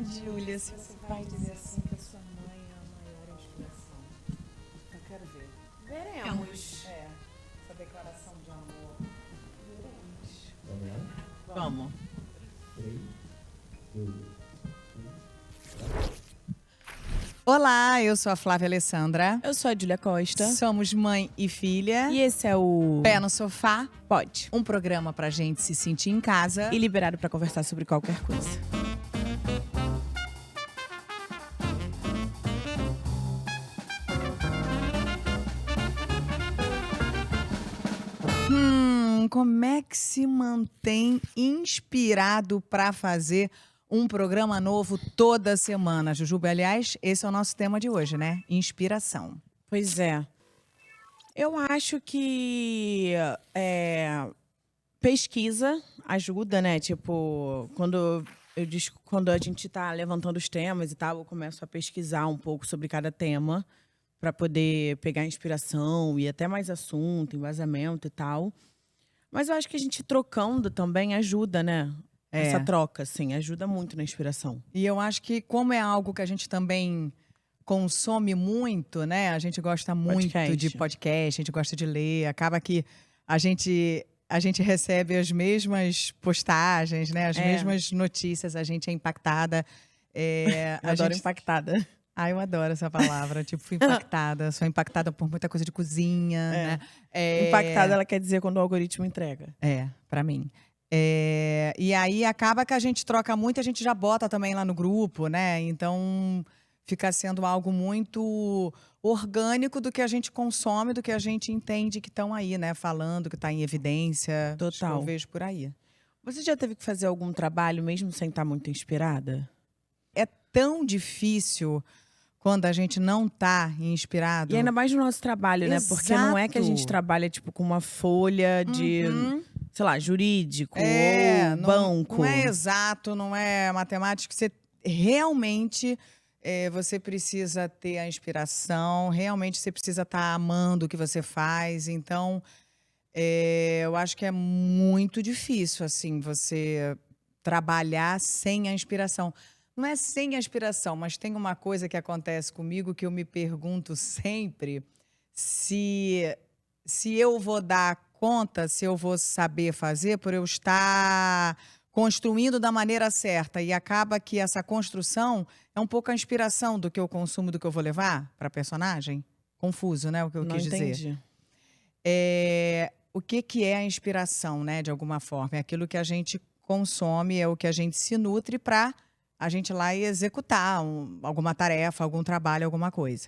Júlia, se você vai dizer assim que a sua mãe é a maior inspiração. Eu quero ver. Veremos. Essa declaração de amor. Veremos. Vamos. 3, 2, 1. Olá, eu sou a Flávia Alessandra. Eu sou a Júlia Costa. Somos mãe e filha. E esse é o Pé no Sofá, Pode. um programa pra gente se sentir em casa. E liberado pra conversar sobre qualquer coisa. Como é que se mantém inspirado pra fazer um programa novo toda semana, Jujuba? Aliás, esse é o nosso tema de hoje, né? Inspiração. Pois é. Eu acho que pesquisa ajuda, né? Tipo, quando a gente tá levantando os temas e tal, eu começo a pesquisar um pouco sobre cada tema para poder pegar inspiração e até mais assunto, embasamento e tal. Mas eu acho que a gente trocando também ajuda, né? Essa troca, assim, ajuda muito na inspiração. E eu acho que, como é algo que a gente também consome muito, né? A gente gosta muito de podcast, a gente gosta de ler. Acaba que a gente recebe as mesmas postagens, né? As mesmas notícias, a gente é impactada. Eu adoro impactada. Ah, eu adoro essa palavra. Tipo, fui impactada. Sou impactada por muita coisa de cozinha, né? Impactada, ela quer dizer quando o algoritmo entrega. Pra mim. E aí acaba que a gente troca muito, a gente já bota também lá no grupo, né? Então fica sendo algo muito orgânico do que a gente consome, do que a gente entende que estão aí, né? Falando, que está em evidência. Total. Acho que eu vejo por aí. Você já teve que fazer algum trabalho mesmo sem estar muito inspirada? É tão difícil quando a gente não tá inspirado. E ainda mais no nosso trabalho, né? Porque não é que a gente trabalha, tipo, com uma folha de, sei lá, jurídico ou banco. Não é exato, não é matemático. Você realmente você precisa ter a inspiração, realmente você precisa estar amando o que você faz. Então, eu acho que é muito difícil, assim, você trabalhar sem a inspiração. Não é sem a inspiração, mas tem uma coisa que acontece comigo que eu me pergunto sempre se eu vou dar conta, se eu vou saber fazer por eu estar construindo da maneira certa. E acaba que essa construção é um pouco a inspiração do que eu consumo, do que eu vou levar para a personagem. Confuso, né, o que eu quis dizer. Não entendi. O que é a inspiração, né, de alguma forma? É aquilo que a gente consome, é o que a gente se nutre para a gente ir lá e executar alguma tarefa, algum trabalho, alguma coisa.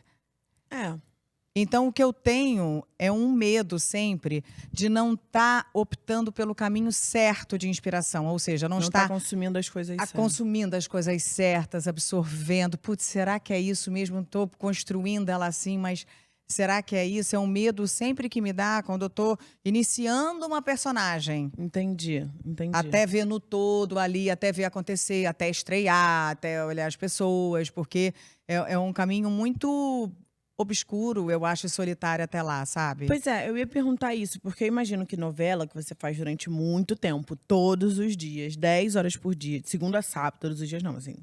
Então, o que eu tenho é um medo sempre de não estar optando pelo caminho certo de inspiração. Ou seja, não estar consumindo as coisas certas. Consumindo as coisas certas, absorvendo. Putz, será que é isso mesmo? Estou construindo ela assim, mas será que é isso? É um medo sempre que me dá quando eu estou iniciando uma personagem. Entendi. Até ver no todo ali, até ver acontecer, até estrear, até olhar as pessoas, porque é um caminho muito obscuro, eu acho, e solitário até lá, sabe? Pois é, eu ia perguntar isso, porque eu imagino que novela que você faz durante muito tempo, todos os dias, 10 horas por dia, de segunda a sábado, todos os dias não, assim,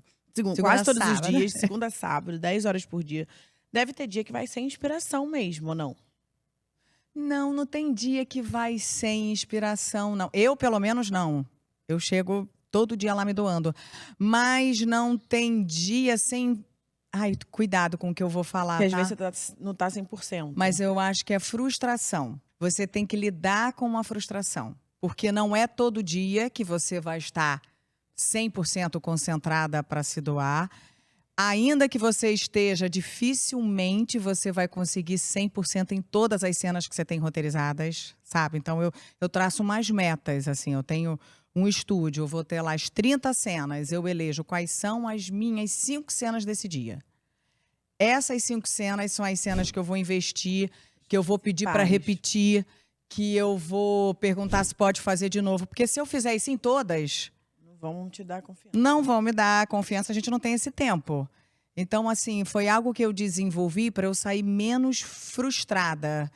quase todos os dias, de segunda a sábado, 10 horas por dia. Deve ter dia que vai sem inspiração mesmo, ou não? Não tem dia que vai sem inspiração, não. Eu, pelo menos, não. Eu chego todo dia lá me doando. Mas não tem dia sem... Ai, cuidado com o que eu vou falar, Porque às vezes você não tá 100%. Mas eu acho que é frustração. Você tem que lidar com uma frustração. Porque não é todo dia que você vai estar 100% concentrada para se doar. Ainda que você esteja, dificilmente você vai conseguir 100% em todas as cenas que você tem roteirizadas, sabe? Então, eu traço mais metas, assim. Eu tenho um estúdio, eu vou ter lá as 30 cenas. Eu elejo quais são as minhas 5 cenas desse dia. Essas 5 cenas são as cenas que eu vou investir, que eu vou pedir para repetir, que eu vou perguntar se pode fazer de novo. Porque se eu fizer isso em todas... Vão te dar confiança. Não vão me dar confiança, a gente não tem esse tempo. Então, assim, foi algo que eu desenvolvi para eu sair menos frustrada.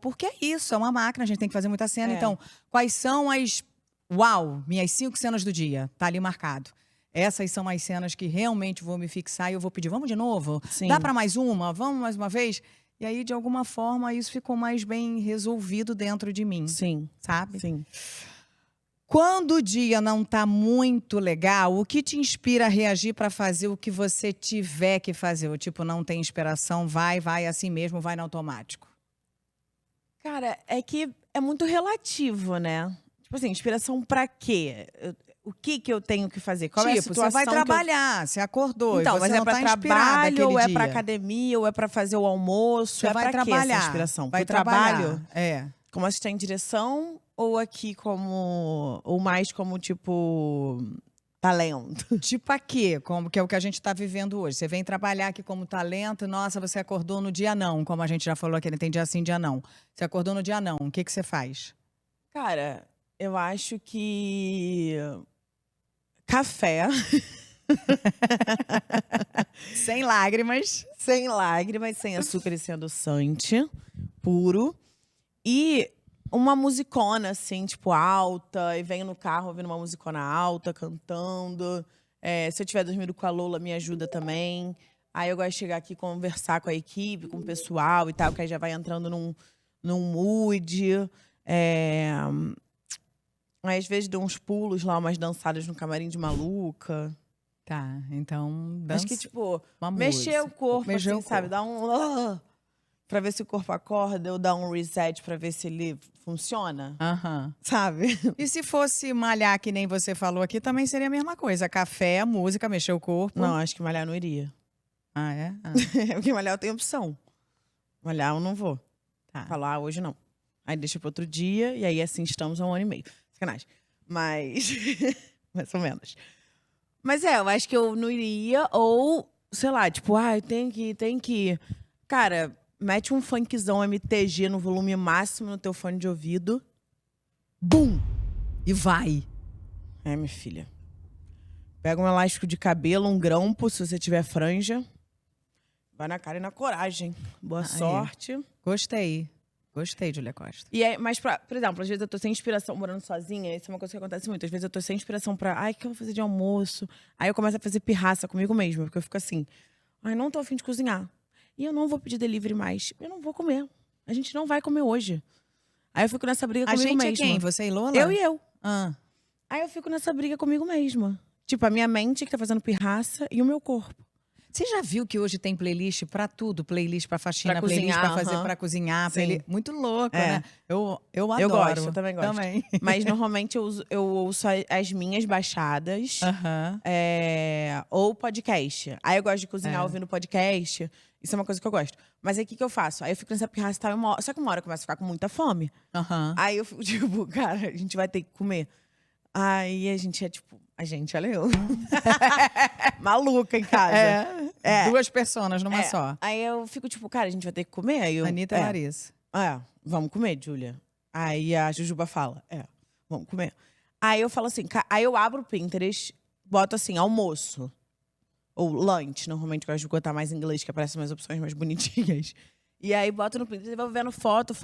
Porque é isso, é uma máquina, a gente tem que fazer muita cena. Então, quais são as... minhas 5 cenas do dia? Tá ali marcado. essas são as cenas que realmente vou me fixar e eu vou pedir, vamos de novo? Sim. Dá para mais uma? Vamos mais uma vez? E aí, de alguma forma, isso ficou mais bem resolvido dentro de mim, Sim, sabe? sim. Quando o dia não tá muito legal, o que te inspira a reagir para fazer o que você tiver que fazer? Ou, tipo, não tem inspiração, vai assim mesmo, vai no automático. Cara, é que é muito relativo, né? Tipo assim, inspiração pra quê? O que eu tenho que fazer? Qual é a Tipo, situação você vai que eu... trabalhar, você acordou Então, e mas você é não pra tá inspirada trabalho, aquele ou é dia. pra academia, ou é pra fazer o almoço? Você É vai pra quê essa trabalhar, inspiração? vai Pro trabalho? trabalhar. É. Como assistente de direção? Ou aqui como... Ou mais como, tipo... talento? Tipo aqui, como que é o que a gente está vivendo hoje. Você vem trabalhar aqui como talento, nossa, você acordou no dia não, como a gente já falou aqui, tem dia sim, dia não. Você acordou no dia não, o que você faz? Cara, eu acho que... café. Sem lágrimas. Sem lágrimas, sem açúcar e sem adoçante. Puro. E uma musicona, assim, tipo, alta. E venho no carro ouvindo uma musicona alta, cantando. Se eu tiver dormindo com a Lola, me ajuda também. Aí eu gosto de chegar aqui, conversar com a equipe, com o pessoal e tal, que aí já vai entrando num mood. Aí, às vezes, dou uns pulos lá, umas dançadas no camarim de maluca. Tá, então dança. Acho que, tipo, uma mexer música. o corpo, Mexer assim, o sabe? corpo. Dar um... pra ver se o corpo acorda, ou dar um reset pra ver se ele funciona. Aham. Sabe? E se fosse malhar, que nem você falou aqui, também seria a mesma coisa. Café, música, mexer o corpo. Não, acho que malhar não iria. Ah, é? Ah, Porque malhar eu tenho opção. Malhar eu não vou. tá. Falar, hoje não. Aí deixa para outro dia, e aí assim estamos há 1 ano e meio. Sacanagem. Mas... mais ou menos. Mas eu acho que eu não iria, ou, sei lá, tipo, tem que ir. Cara, mete um funkzão MTG no volume máximo no teu fone de ouvido. Bum! E vai. Minha filha. Pega um elástico de cabelo, um grampo, se você tiver franja. Vai na cara e na coragem. Boa sorte. Gostei. Gostei, Júlia Costa. E aí, mas, por exemplo, às vezes eu tô sem inspiração morando sozinha. Isso é uma coisa que acontece muito. Às vezes eu tô sem inspiração pra... o que eu vou fazer de almoço? Aí eu começo a fazer pirraça comigo mesma. Porque eu fico assim... não tô a fim de cozinhar. E eu não vou pedir delivery mais. Eu não vou comer. A gente não vai comer hoje. Aí eu fico nessa briga A comigo gente mesma. é quem? Você e Lola? Eu e eu. Ah. Aí eu fico nessa briga comigo mesma. Tipo, a minha mente que tá fazendo pirraça e o meu corpo. Você já viu que hoje tem playlist pra tudo? Playlist pra faxina, Pra playlist cozinhar, pra fazer, aham. pra cozinhar. Sim. Muito louco, É. né? Eu adoro. Eu gosto, eu também gosto. Também. Mas normalmente eu ouço as minhas baixadas. Aham. Ou podcast. Aí eu gosto de cozinhar É. ouvindo podcast. Isso é uma coisa que eu gosto. Mas aí o que eu faço? Aí eu fico nessa pirraça e tal. Só que uma hora eu começo a ficar com muita fome. Aham. Aí eu fico tipo, cara, a gente vai ter que comer. Aí a gente é tipo... A gente, olha eu. Maluca em casa. Duas personas numa só. Aí eu fico tipo, cara, a gente vai ter que comer? Aí eu, Anitta e Larissa. Vamos comer, Júlia. Aí a Jujuba fala, vamos comer. Aí eu falo assim, aí eu abro o Pinterest, boto assim, almoço. Ou lunch, normalmente eu gosto de botar mais em inglês, que aparecem umas opções mais bonitinhas. E aí boto no Pinterest e vou vendo foto.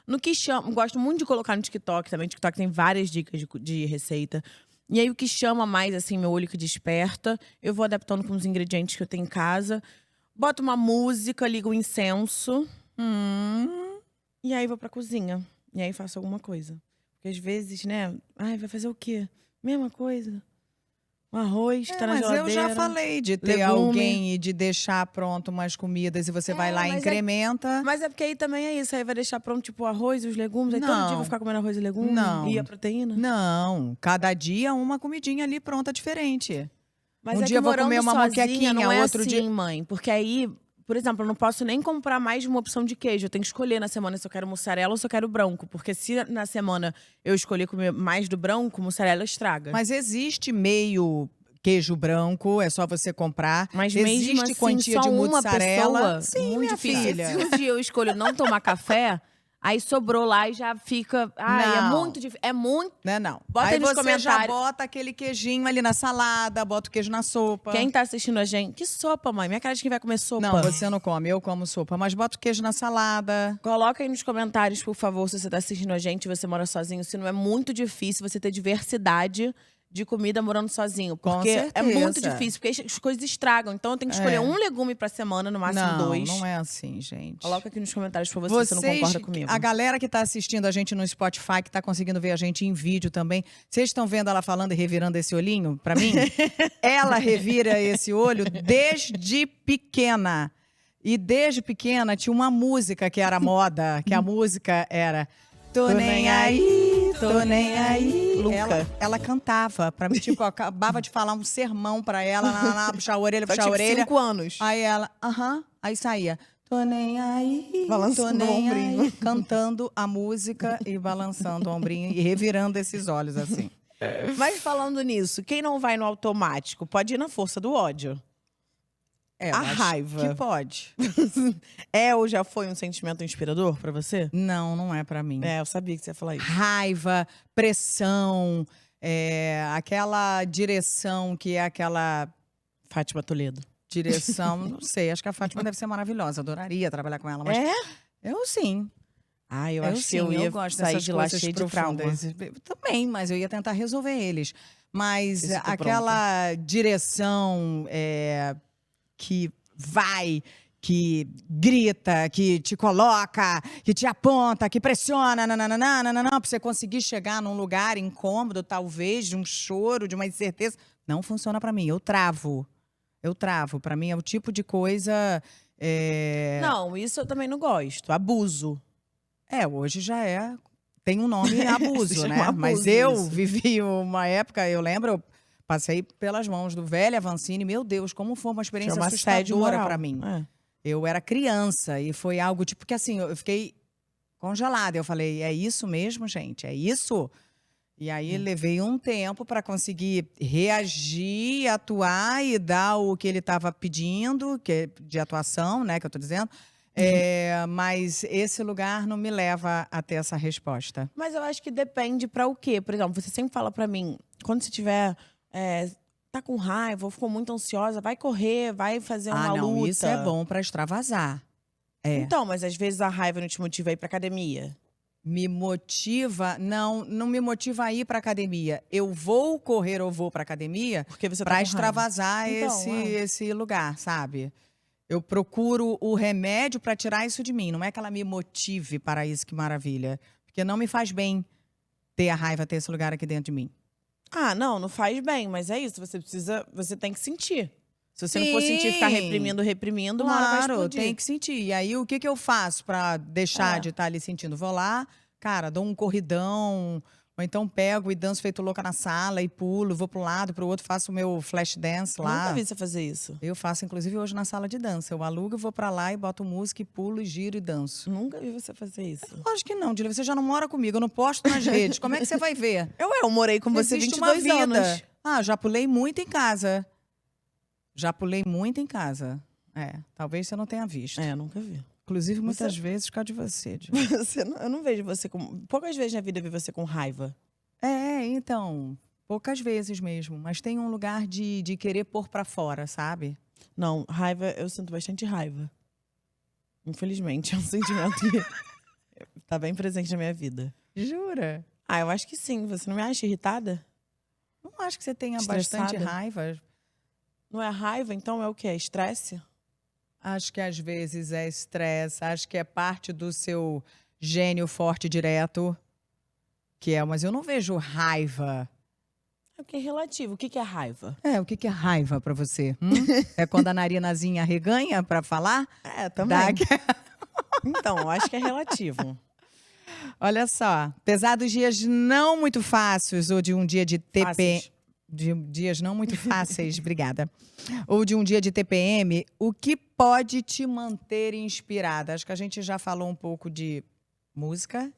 No que chama, gosto muito de colocar no TikTok também. TikTok tem várias dicas de receita. E aí o que chama mais, assim, meu olho que desperta, eu vou adaptando com os ingredientes que eu tenho em casa. Boto uma música, ligo o incenso. E aí vou pra cozinha. E aí faço alguma coisa. Porque às vezes, né? Vai fazer o quê? Mesma coisa. Um arroz que tá na Mas geladeira. eu já falei de ter legume. alguém e de deixar pronto umas comidas e você vai lá e mas incrementa. Mas é porque aí também é isso. Aí vai deixar pronto, tipo, o arroz e os legumes. Aí todo dia eu Não. vou ficar comendo arroz e legumes. Não. E a proteína. Não, cada dia uma comidinha ali pronta diferente. Mas Um é dia eu que vou comer morando uma sozinha moquequinha, não é outro assim, dia- mãe. Porque aí, por exemplo, eu não posso nem comprar mais de uma opção de queijo. Eu tenho que escolher na semana se eu quero mussarela ou se eu quero branco. Porque se na semana eu escolher comer mais do branco, mussarela estraga. Mas existe meio queijo branco, é só você comprar. Mas existe mesmo assim, quantia só de uma mussarela. pessoa, Sim, muito minha difícil. filha. Se um dia eu escolho não tomar café, aí sobrou lá e já fica... Ai, é Não. muito difícil. É muito... Não. Bota aí aí nos você já comentários. bota aquele queijinho ali na salada, bota o queijo na sopa. Quem tá assistindo a gente... Que sopa, mãe? Minha cara de quem vai comer sopa. Não, você não come, eu como sopa. Mas bota o queijo na salada. Coloca aí nos comentários, por favor, se você tá assistindo a gente, você mora sozinho. Se não é muito difícil você ter diversidade de comida morando sozinho. Com Porque é certeza. muito difícil, porque as coisas estragam. Então eu tenho que escolher um legume pra semana, no máximo Não, 2. não é assim, gente. Coloca aqui nos comentários pra você se não concorda comigo. A galera que tá assistindo a gente no Spotify, que tá conseguindo ver a gente em vídeo também, vocês estão vendo ela falando e revirando esse olhinho pra mim? Ela revira esse olho desde pequena. E desde pequena tinha uma música que era moda, que a música era Tô nem aí, tô nem aí. Luca. Ela cantava pra mim, tipo, eu acabava de falar um sermão pra ela, puxar a orelha, Só puxar a tipo orelha. 5 anos. Aí ela, aí saía. Tô nem aí, Balançando tô nem o ombrinho. aí. Cantando a música e balançando o ombrinho e revirando esses olhos assim. Mas falando nisso, quem não vai no automático pode ir na força do ódio. É, A eu acho raiva. que pode. É ou já foi um sentimento inspirador pra você? Não, não é pra mim. É, eu sabia que você ia falar isso. Raiva, pressão, aquela direção que é aquela Fátima Toledo. direção, não sei, acho que a Fátima deve ser maravilhosa, adoraria trabalhar com ela, mas É? eu sim. Ah, eu acho que sim, eu ia gosto sair dessas de lá coisas cheio de trauma. profundas. Eu também, mas eu ia tentar resolver eles. Mas Isso, tô aquela direção que vai, que grita, que te coloca, que te aponta, que pressiona, pra você conseguir chegar num lugar incômodo, talvez, de um choro, de uma incerteza, não funciona pra mim. Eu travo. Pra mim é o tipo de coisa. Não, isso eu também não gosto. Abuso. Hoje já é. Tem um nome Se abuso, chama né? abuso Mas eu isso. vivi uma época, eu lembro, eu passei pelas mãos do velho Avancini. Meu Deus, como foi uma experiência Chama assédio assustadora moral. pra mim. É. Eu era criança e foi algo tipo que assim, eu fiquei congelada. Eu falei, é isso mesmo, gente? É isso? E aí levei um tempo para conseguir reagir, atuar e dar o que ele estava pedindo, que é de atuação, né, que eu tô dizendo. Mas esse lugar não me leva a ter essa resposta. Mas eu acho que depende pra o quê. Por exemplo, você sempre fala pra mim, quando você tiver. Tá com raiva ou ficou muito ansiosa, vai correr, vai fazer uma não, luta. isso é bom para extravasar. Então, mas às vezes a raiva não te motiva a ir pra academia. Me motiva, não me motiva a ir para academia. Eu vou correr ou vou para academia Porque você tá para com raiva. extravasar Então, esse lugar, sabe? Eu procuro o remédio para tirar isso de mim. Não é que ela me motive para isso, que maravilha. Porque não me faz bem ter a raiva, ter esse lugar aqui dentro de mim. Ah, não faz bem, mas é isso. Você tem que sentir. Se você não for sentir, ficar Sim. reprimindo, uma hora vai Claro, explodir. tem que sentir. E aí, o que eu faço para deixar de estar ali sentindo? Vou lá, cara, dou um corridão, ou então pego e danço feito louca na sala e pulo, vou para um lado, para o outro, faço o meu flash dance lá. Nunca vi você fazer isso. Eu faço, inclusive, hoje na sala de dança. Eu alugo, vou pra lá e boto música, e pulo, e giro e danço. Nunca vi você fazer isso. Lógico que não, Dília. Você já não mora comigo, eu não posto nas redes. Como é que você vai ver? Eu morei com você Existe 22 uma vida. anos. Já pulei muito em casa. Talvez você não tenha visto. Nunca vi. Inclusive, muitas vezes, por causa de você, Dília. Eu não vejo você com. Poucas vezes na vida eu vi você com raiva. Então, poucas vezes mesmo. Mas tem um lugar de querer pôr pra fora, sabe? Não, raiva, eu sinto bastante raiva. Infelizmente, é um sentimento que tá bem presente na minha vida. Jura? Eu acho que sim. Você não me acha irritada? Não acho que você tenha Estressada? bastante raiva. Não é raiva, então é o quê? É estresse? Acho que às vezes é estresse, acho que é parte do seu gênio forte direto, mas eu não vejo raiva. É o que é relativo. O que é raiva? O que é raiva pra você? É quando a narinazinha arreganha pra falar? Também. Dá- Então, eu acho que é relativo. Olha só, apesar dos dias não muito fáceis ou de um dia de Fáceis. de dias não muito fáceis, obrigada. Ou de um dia de TPM, o que pode te manter inspirada? Acho que a gente já falou um pouco de música.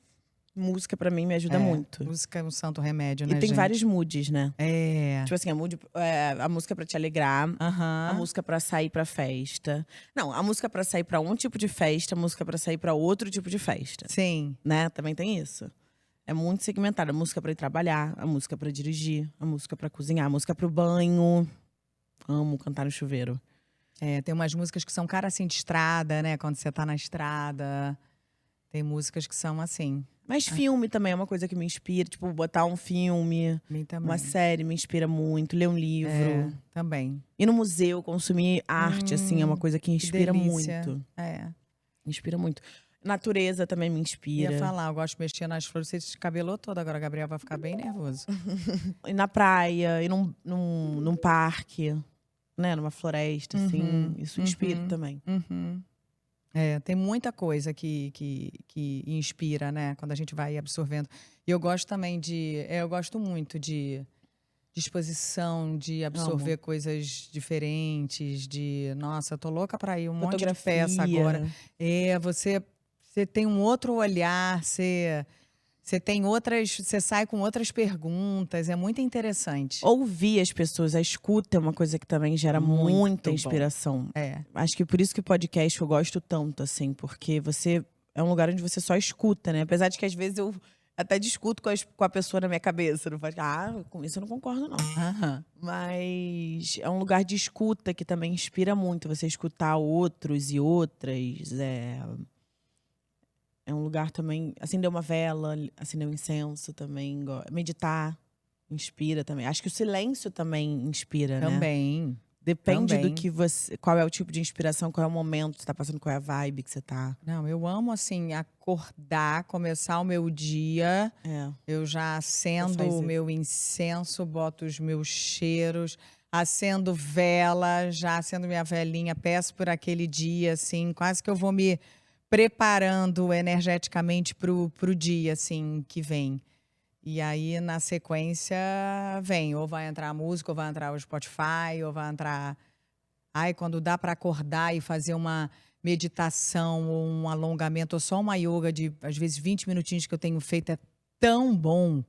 Música, pra mim, me ajuda muito. Música é um santo remédio, né, E tem gente? vários moods, né? É. Tipo assim, a música pra te alegrar, Aham. a música pra sair pra festa. Não, a música pra sair pra um tipo de festa, a música pra sair pra outro tipo de festa. Sim. Né? Também tem isso. É muito segmentado. A música pra ir trabalhar, a música pra dirigir, a música pra cozinhar, a música pro banho. Amo cantar no chuveiro. Tem umas músicas que são cara assim de estrada, né? Quando você tá na estrada. Tem músicas que são assim. Mas filme também é uma coisa que me inspira. Tipo, botar um filme, Mim também. uma série me inspira muito. Ler um livro. É, também. Ir no museu, consumir arte, assim, é uma coisa que Que inspira delícia. muito. É. Inspira muito. Natureza também me inspira. Ia falar, eu gosto de mexer nas flores. Você descabelou todo agora, Gabriel vai ficar bem nervoso. Ir na praia, ir num parque, né? Numa floresta, assim. Isso inspira também. Uhum. É, tem muita coisa que inspira, né? Quando a gente vai absorvendo. E eu gosto também eu gosto muito de exposição, de absorver coisas diferentes, nossa, eu tô louca pra ir um monte de peça agora. Você tem um outro olhar, você tem outras, você sai com outras perguntas, é muito interessante. Ouvir as pessoas, a escuta é uma coisa que também gera Muito muita bom. inspiração. É. Acho que por isso que o podcast eu gosto tanto, assim, porque é um lugar onde você só escuta, né? Apesar de que às vezes eu até discuto com a pessoa na minha cabeça. Não faz, com isso eu não concordo, não. Aham. Mas é um lugar de escuta que também inspira muito. Você escutar outros e outras. É um lugar também. Acender uma vela, acender um incenso também. Meditar inspira também. Acho que o silêncio também inspira, né? Também. Depende Também. do que você. Qual é o tipo de inspiração, qual é o momento que você tá passando, qual é a vibe que você tá. Não, eu amo, assim, acordar, começar o meu dia. Eu já acendo faz o isso. meu incenso, boto os meus cheiros, acendo vela, já acendo minha velinha, peço por aquele dia, assim, quase que eu vou me preparando energeticamente pro dia, assim, que vem. E aí, na sequência, ou vai entrar a música, ou vai entrar o Spotify, ou vai entrar. Ai, quando dá para acordar e fazer uma meditação, ou um alongamento, ou só uma yoga de, às vezes, 20 minutinhos que eu tenho feito, é tão bom.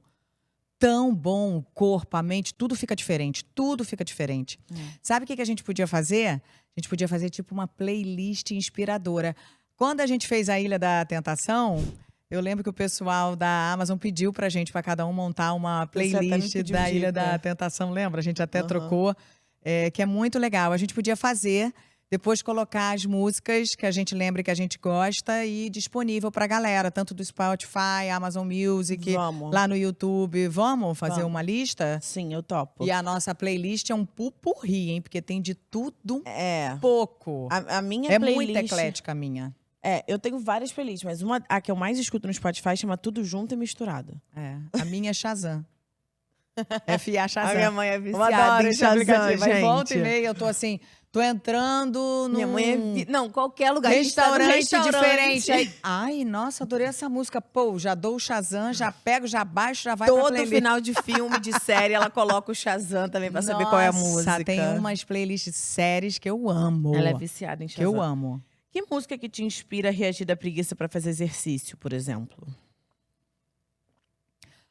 Tão bom, o corpo, a mente, tudo fica diferente. Tudo fica diferente. Sabe o que a gente podia fazer? A gente podia fazer tipo uma playlist inspiradora. Quando a gente fez a Ilha da Tentação, eu lembro que o pessoal da Amazon pediu pra gente, pra cada um, montar uma Você até me playlist pediu da Ilha dica. da Tentação, lembra? A gente até trocou, que é muito legal. A gente podia fazer, depois colocar as músicas que a gente lembra que a gente gosta e disponível pra galera, tanto do Spotify, Amazon Music, Vamos. lá no YouTube. Vamos fazer Vamos. uma lista? Sim, eu topo. E a nossa playlist é um pupurri, hein? Porque tem de tudo É. pouco. A minha É playlist. muito eclética a minha. Eu tenho várias playlists, mas a que eu mais escuto no Spotify chama Tudo Junto e Misturado. É. A minha é Shazam. F.A. Shazam. A minha mãe é Eu viciada adoro em esse Shazam, aplicativo. Aí volta e gente. meia, eu tô assim, tô entrando Minha num mãe é Não, qualquer lugar. A gente tá no restaurante diferente. Aí, ai, nossa, adorei essa música. Pô, já dou o Shazam, já pego, já baixo, já vai pra Todo playlist. final de filme, de série, ela coloca o Shazam também pra saber qual é a música. Nossa, tem umas playlists de séries que eu amo. Ela é viciada em que Shazam. eu amo. Que música que te inspira a reagir da preguiça pra fazer exercício, por exemplo?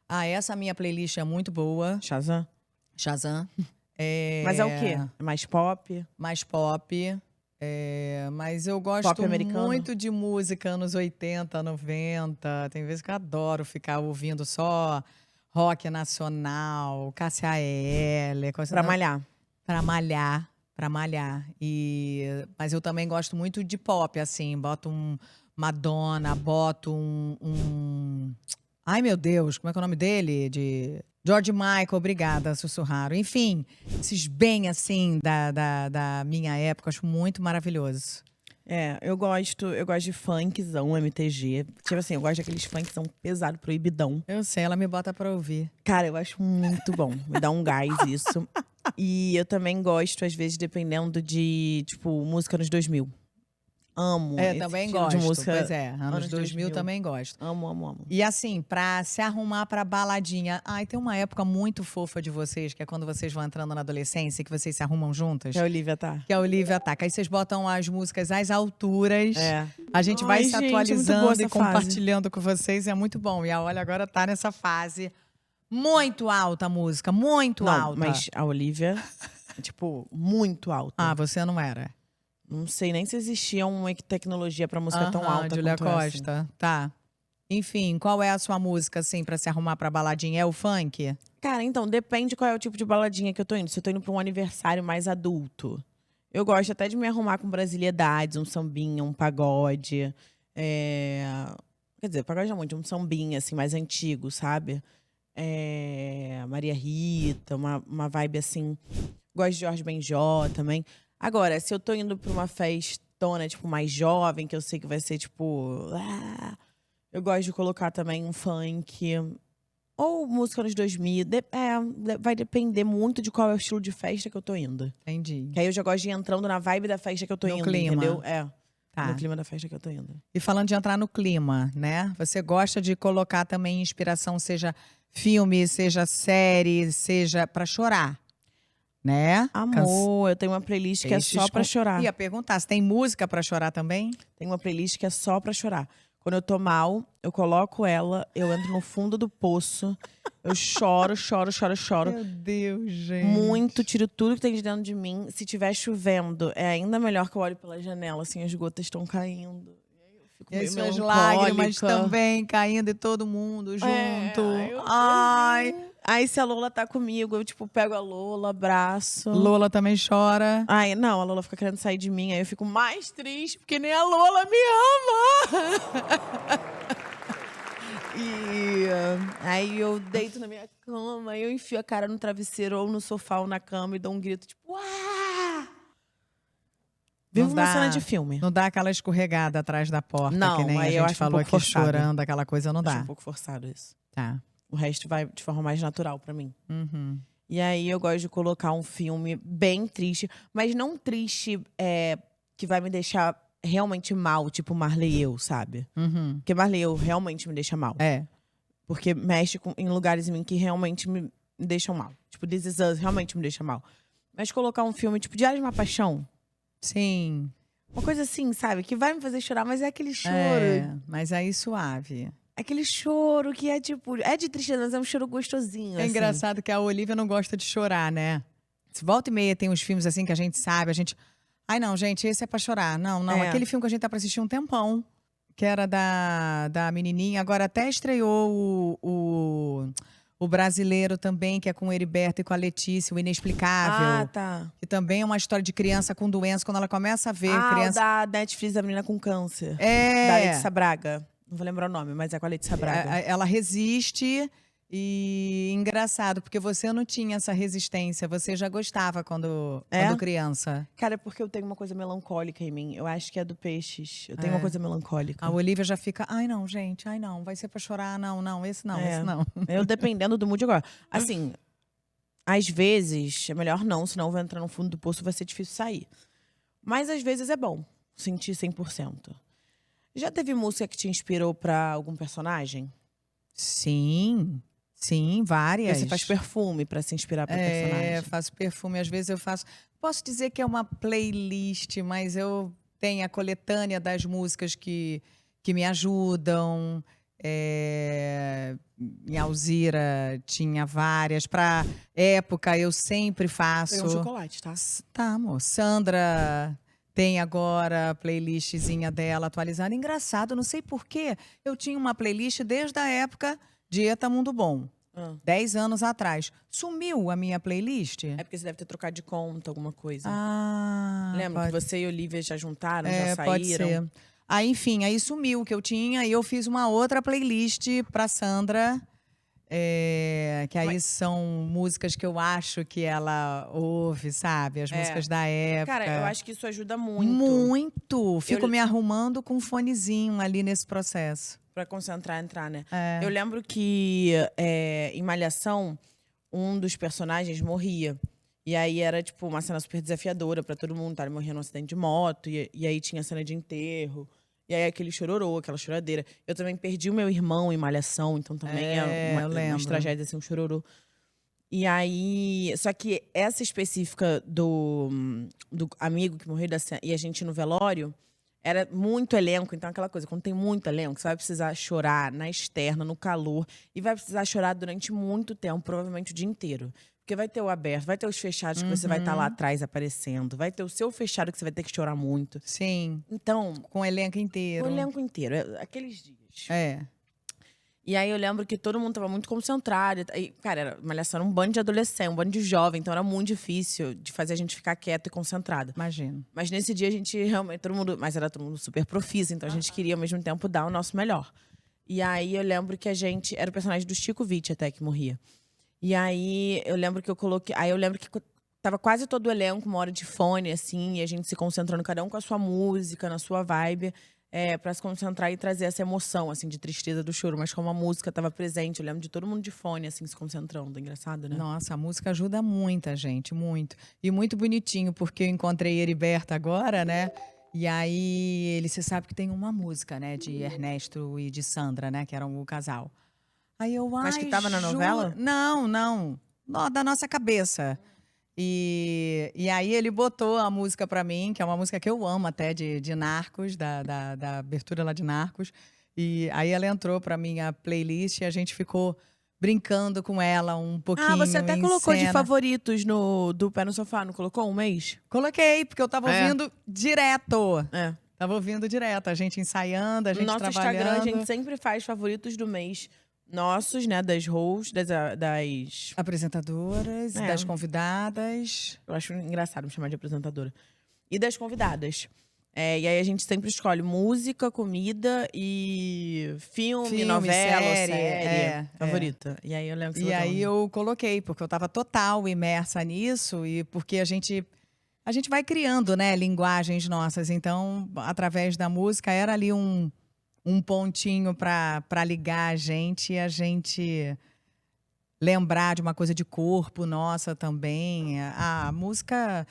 Ah, essa minha playlist é muito boa. Shazam? Shazam. Mas é o quê? É mais pop? Mais pop. Mas eu gosto Pop americano? muito de música anos 80, 90. Tem vezes que eu adoro ficar ouvindo só rock nacional, Cássia Eller. Pra malhar. Pra malhar. Pra malhar. Mas eu também gosto muito de pop, assim. Boto um Madonna, boto Ai, meu Deus, como é que é o nome dele? De George Michael, obrigada, sussurraram. Enfim, esses bem assim da minha época, acho muito maravilhoso. Eu gosto de funkzão, MTG. Tipo assim, eu gosto daqueles funkzão pesado, proibidão. Eu sei, ela me bota pra ouvir. Cara, eu acho muito bom. Me dá um gás isso. E eu também gosto, às vezes, dependendo de, tipo, música nos 2000. Amo esse Também estilo gosto. de música. Pois é, anos 2000 também gosto. Amo, amo, amo. E assim, pra se arrumar pra baladinha. Ai, tem uma época muito fofa de vocês, que é quando vocês vão entrando na adolescência, que vocês se arrumam juntas. Que a Olivia tá. Que a Olivia ataca. Aí vocês botam as músicas às alturas. A gente Ai, vai se gente, muito boa atualizando essa e compartilhando com vocês. É muito bom. E a Olha agora tá nessa fase muito alta a música, muito alta. Mas a Olivia, tipo, muito alta. Ah, você não era? Não sei nem se existia uma tecnologia pra música tão alta Julia quanto essa. Costa. Tá. Enfim, qual é a sua música, assim, pra se arrumar pra baladinha? É o funk? Cara, então, depende qual é o tipo de baladinha que eu tô indo. Se eu tô indo pra um aniversário mais adulto. Eu gosto até de me arrumar com brasilidades, um sambinha, um pagode. Quer dizer, pagode não muito, um sambinha, assim, mais antigo, sabe? Maria Rita, uma vibe assim. Gosto de Jorge Benjó também. Agora, se eu tô indo pra uma festona, tipo, mais jovem, que eu sei que vai ser, tipo... eu gosto de colocar também um funk. Ou música nos 2000. Vai depender muito de qual é o estilo de festa que eu tô indo. Entendi. Que aí eu já gosto de ir entrando na vibe da festa que eu tô No indo, clima. entendeu? Tá. No clima da festa que eu tô indo. E falando de entrar no clima, né? Você gosta de colocar também inspiração, seja filme, seja série, seja pra chorar, né? Amor, eu tenho uma playlist que é só pra chorar. Ia perguntar, você tem música pra chorar também? Tem uma playlist que é só pra chorar. Quando eu tô mal, eu coloco ela, eu entro no fundo do poço, eu choro, choro, choro, choro. Meu Deus, gente. Muito, tiro tudo que tem de dentro de mim. Se tiver chovendo, é ainda melhor que eu olho pela janela, assim, as gotas estão caindo. E as suas melancólica. lágrimas também caindo e todo mundo junto. Ai. Aí se a Lola tá comigo, eu tipo pego a Lola, abraço. Lola também chora. Ai, não, a Lola fica querendo sair de mim, aí eu fico mais triste, porque nem a Lola me ama. E aí eu deito na minha cama, eu enfio a cara no travesseiro ou no sofá ou na cama e dou um grito, tipo, uá! Vivo uma cena de filme. Não dá aquela escorregada atrás da porta, Não, que nem aí a eu gente acho um falou pouco aqui forçado. chorando, aquela coisa não Acho dá. um pouco forçado isso. Tá. O resto vai de forma mais natural pra mim. Uhum. E aí eu gosto de colocar um filme bem triste, mas não triste que vai me deixar realmente mal, tipo Marley e Eu, sabe? Uhum. Porque Marley e Eu realmente me deixa mal. É. Porque mexe em lugares em mim que realmente me deixam mal. Tipo, This Is Us realmente me deixa mal. Mas colocar um filme tipo Diário de uma Paixão, Sim. uma coisa assim, sabe? Que vai me fazer chorar, mas é aquele choro. É, mas aí suave. Aquele choro que é tipo, é de tristeza, mas é um choro gostosinho. É assim. engraçado que a Olivia não gosta de chorar, né? Se volta e meia tem uns filmes assim que a gente sabe, a gente... Ai, não, gente, esse é pra chorar. Não, não. É. Aquele filme que a gente tá pra assistir um tempão, que era da menininha. Agora até estreou o brasileiro também, que é com o Heriberto e com a Letícia, o Inexplicável. Ah, tá. Que também é uma história de criança com doença. Quando ela começa a ver O criança... da Netflix, da menina com câncer. É. Da Letícia Braga. Não vou lembrar o nome, mas é com a Letícia Braga. Ela resiste e engraçado, porque você não tinha essa resistência, você já gostava quando criança. Cara, é porque eu tenho uma coisa melancólica em mim. Eu acho que é do Peixes. Eu tenho uma coisa melancólica. A Olivia já fica, ai não, gente, ai não, vai ser pra chorar, não, esse não, esse não. Eu dependendo do mood agora. Assim, às vezes é melhor não, senão eu vou entrar no fundo do poço e vai ser difícil sair. Mas às vezes é bom sentir 100%. Já teve música que te inspirou pra algum personagem? Sim, várias. Você faz perfume pra se inspirar pra personagem. É, faço perfume, às vezes eu faço. Posso dizer que é uma playlist, mas eu tenho a coletânea das músicas que me ajudam. Em Alzira tinha várias. Pra época eu sempre faço. Foi um chocolate, tá? Tá, amor. Sandra tem agora a playlistzinha dela atualizada. Engraçado, não sei porquê. Eu tinha uma playlist desde a época Dieta Mundo Bom. 10 anos atrás. Sumiu a minha playlist? É porque você deve ter trocado de conta, alguma coisa. Lembra que você e Olivia já juntaram, já saíram? Pode ser. Aí, enfim, aí sumiu o que eu tinha e eu fiz uma outra playlist pra Sandra. Que aí são músicas que eu acho que ela ouve, sabe? As músicas da época. Cara, eu acho que isso ajuda muito. Muito! Fico me arrumando com um fonezinho ali nesse processo. Pra concentrar, entrar, né? Eu lembro que em Malhação, um dos personagens morria. E aí era, tipo, uma cena super desafiadora pra todo mundo. Tá? Ele morria num acidente de moto, e aí tinha cena de enterro. E aí aquele chororô, aquela choradeira. Eu também perdi o meu irmão em Malhação, então também uma tragédia, assim, um chororô. E aí... Só que essa específica do amigo que morreu e a gente no velório, era muito elenco. Então aquela coisa, quando tem muito elenco, você vai precisar chorar na externa, no calor. E vai precisar chorar durante muito tempo, provavelmente o dia inteiro. Porque vai ter o aberto, vai ter os fechados que você vai estar lá atrás aparecendo. Vai ter o seu fechado que você vai ter que chorar muito. Sim. Então... Com o elenco inteiro. Com o elenco inteiro, aqueles dias. É. E aí eu lembro que todo mundo tava muito concentrado. E, cara, Malhação era um bando de adolescente, um bando de jovem. Então era muito difícil de fazer a gente ficar quieto e concentrado. Imagino. Mas nesse dia a gente realmente, mas era todo mundo super profissa. Então a gente queria ao mesmo tempo dar o nosso melhor. E aí eu lembro que a gente... Era o personagem do Chico Vitti até que morria. E aí eu lembro que eu coloquei... Aí eu lembro que tava quase todo o elenco, uma hora de fone, assim. E a gente se concentrando, cada um com a sua música, na sua vibe. Pra se concentrar e trazer essa emoção, assim, de tristeza do choro. Mas como a música tava presente, eu lembro de todo mundo de fone, assim, se concentrando. Engraçado, né? Nossa, a música ajuda muita gente, muito. E muito bonitinho, porque eu encontrei Heriberto agora, né? E aí ele, você sabe que tem uma música, né? De Ernesto e de Sandra, né? Que eram o casal. Aí eu, Mas que ai, tava na novela? Não, não. Da nossa cabeça. E aí ele botou a música pra mim, que é uma música que eu amo até, de Narcos, da abertura lá de Narcos. E aí ela entrou pra minha playlist e a gente ficou brincando com ela um pouquinho Você até em colocou de cena. favoritos do Pé no Sofá, não colocou um mês? Coloquei, porque eu tava ouvindo direto. É. Tava ouvindo direto, a gente ensaiando, a No gente nosso trabalhando. Instagram, a gente sempre faz favoritos do mês. Nossos, né? Das hosts, das... Apresentadoras, É. das convidadas. Eu acho engraçado me chamar de apresentadora. E das convidadas. E aí a gente sempre escolhe música, comida e filme, novela, série favorita. E aí eu lembro que você E botou aí eu coloquei, porque eu estava total imersa nisso e porque a gente vai criando, né, linguagens nossas. Então, através da música, era ali um pontinho para ligar a gente e a gente lembrar de uma coisa de corpo nossa também. A música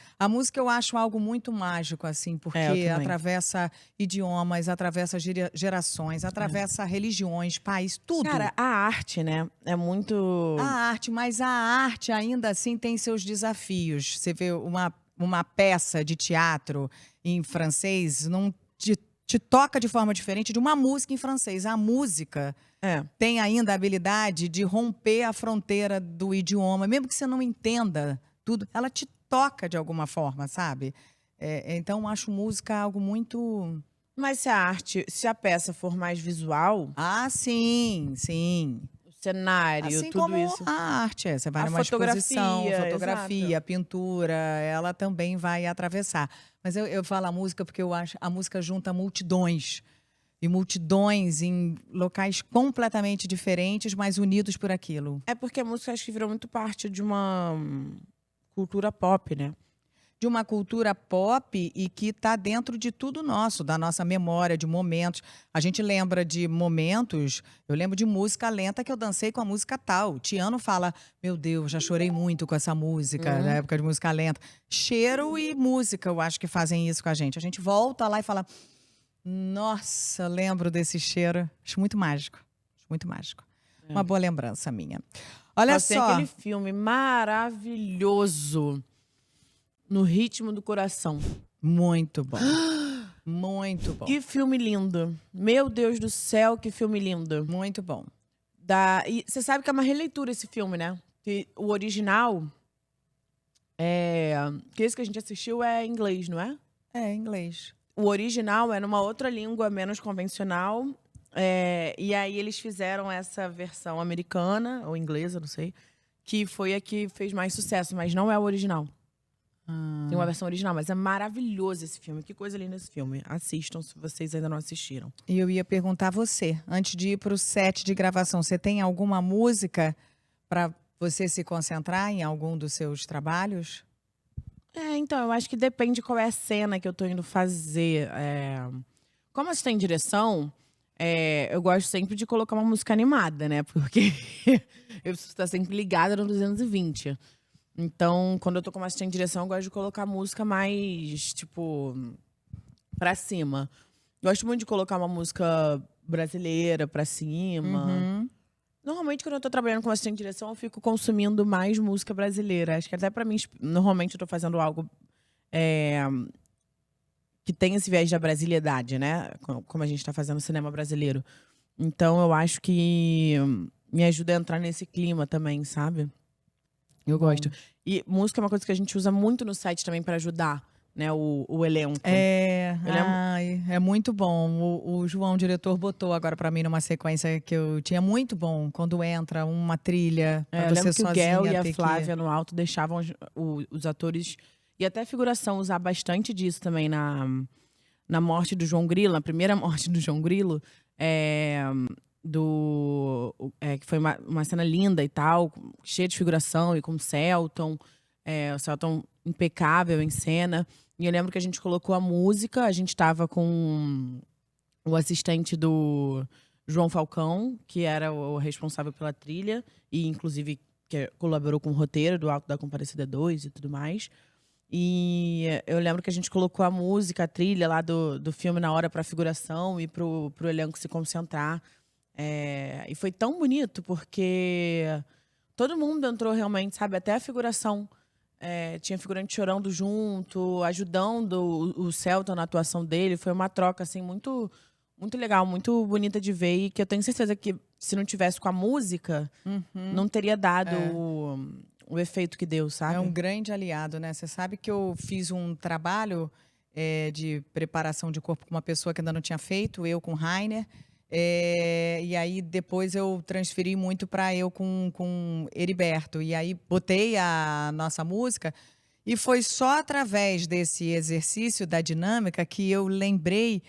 eu acho algo muito mágico, assim, eu porque também. atravessa idiomas, atravessa gerações, atravessa religiões, país, tudo. Cara, a arte, né? É muito... A arte, mas a arte ainda assim tem seus desafios. Você vê uma peça de teatro em francês, não te toca de forma diferente de uma música em francês. A música tem ainda a habilidade de romper a fronteira do idioma, mesmo que você não entenda tudo, ela te toca de alguma forma, sabe? Então, eu acho música algo muito... Mas se a peça for mais visual, Ah, sim, sim. o cenário, Assim tudo como isso... a arte, você vai A numa exposição, fotografia, fotografia, exato. pintura, ela também vai atravessar. Mas eu falo a música porque eu acho a música junta multidões. E multidões em locais completamente diferentes, mas unidos por aquilo. É porque a música acho que virou muito parte de uma cultura pop, né? De uma cultura pop e que está dentro de tudo nosso, da nossa memória, de momentos. A gente lembra de momentos, eu lembro de música lenta que eu dancei com a música tal. Tiano fala, meu Deus, já chorei muito com essa música, na época de música lenta. Cheiro e música, eu acho que fazem isso com a gente. A gente volta lá e fala, nossa, lembro desse cheiro. Acho muito mágico, muito mágico. Uma boa lembrança minha. Olha Nossa, tem só. aquele filme maravilhoso, No Ritmo do Coração. Muito bom. Muito bom. Que filme lindo. Meu Deus do céu, que filme lindo. Muito bom. E você sabe que é uma releitura esse filme, né? Que o original, que esse que a gente assistiu é em inglês, não é? É, em inglês. O original é numa outra língua menos convencional. E aí eles fizeram essa versão americana, ou inglesa, não sei, que foi a que fez mais sucesso, mas não é o original. Tem uma versão original, mas é maravilhoso esse filme. Que coisa linda esse filme. Assistam se vocês ainda não assistiram. E eu ia perguntar a você, antes de ir para o set de gravação, você tem alguma música para você se concentrar em algum dos seus trabalhos? Então, eu acho que depende qual é a cena que eu tô indo fazer. Como assistente de direção, eu gosto sempre de colocar uma música animada, né? Porque eu preciso estar sempre ligada no 220. Então, quando eu tô como assistente de direção, eu gosto de colocar música mais, tipo, pra cima. Gosto muito de colocar uma música brasileira pra cima. Normalmente, quando eu tô trabalhando como assistente de direção, eu fico consumindo mais música brasileira. Acho que até pra mim, normalmente eu tô fazendo algo que tem esse viés da brasilidade, né? Como a gente tá fazendo cinema brasileiro. Então, eu acho que me ajuda a entrar nesse clima também, sabe? Eu gosto. E música é uma coisa que a gente usa muito no site também pra ajudar, né? O elenco. É muito bom. O João, o diretor, botou agora pra mim numa sequência que eu tinha muito bom. Quando entra uma trilha pra Eu você lembro que o sozinha Guel e a ter Flávia no alto deixavam os atores e até a figuração usar bastante disso também na morte do João Grilo, na primeira morte do João Grilo. que foi uma cena linda e tal, cheia de figuração e com o Selton. O Selton impecável em cena. E eu lembro que a gente colocou a música, a gente tava com o assistente do João Falcão, que era o responsável pela trilha, e inclusive que colaborou com o roteiro do Alto da Compadecida 2 e tudo mais. E eu lembro que a gente colocou a música, a trilha lá do filme na hora pra figuração e pro elenco se concentrar. E foi tão bonito, porque todo mundo entrou realmente, sabe? Até a figuração. Tinha figurante chorando junto, ajudando o Selton na atuação dele. Foi uma troca, assim, muito, muito legal, muito bonita de ver. E que eu tenho certeza que, se não tivesse com a música, não teria dado o efeito que deu, sabe? É um grande aliado, né? Você sabe que eu fiz um trabalho de preparação de corpo com uma pessoa que ainda não tinha feito, eu com o Rainer. E aí depois eu transferi muito para eu com Heriberto. E aí botei a nossa música. E foi só através desse exercício da dinâmica que eu lembrei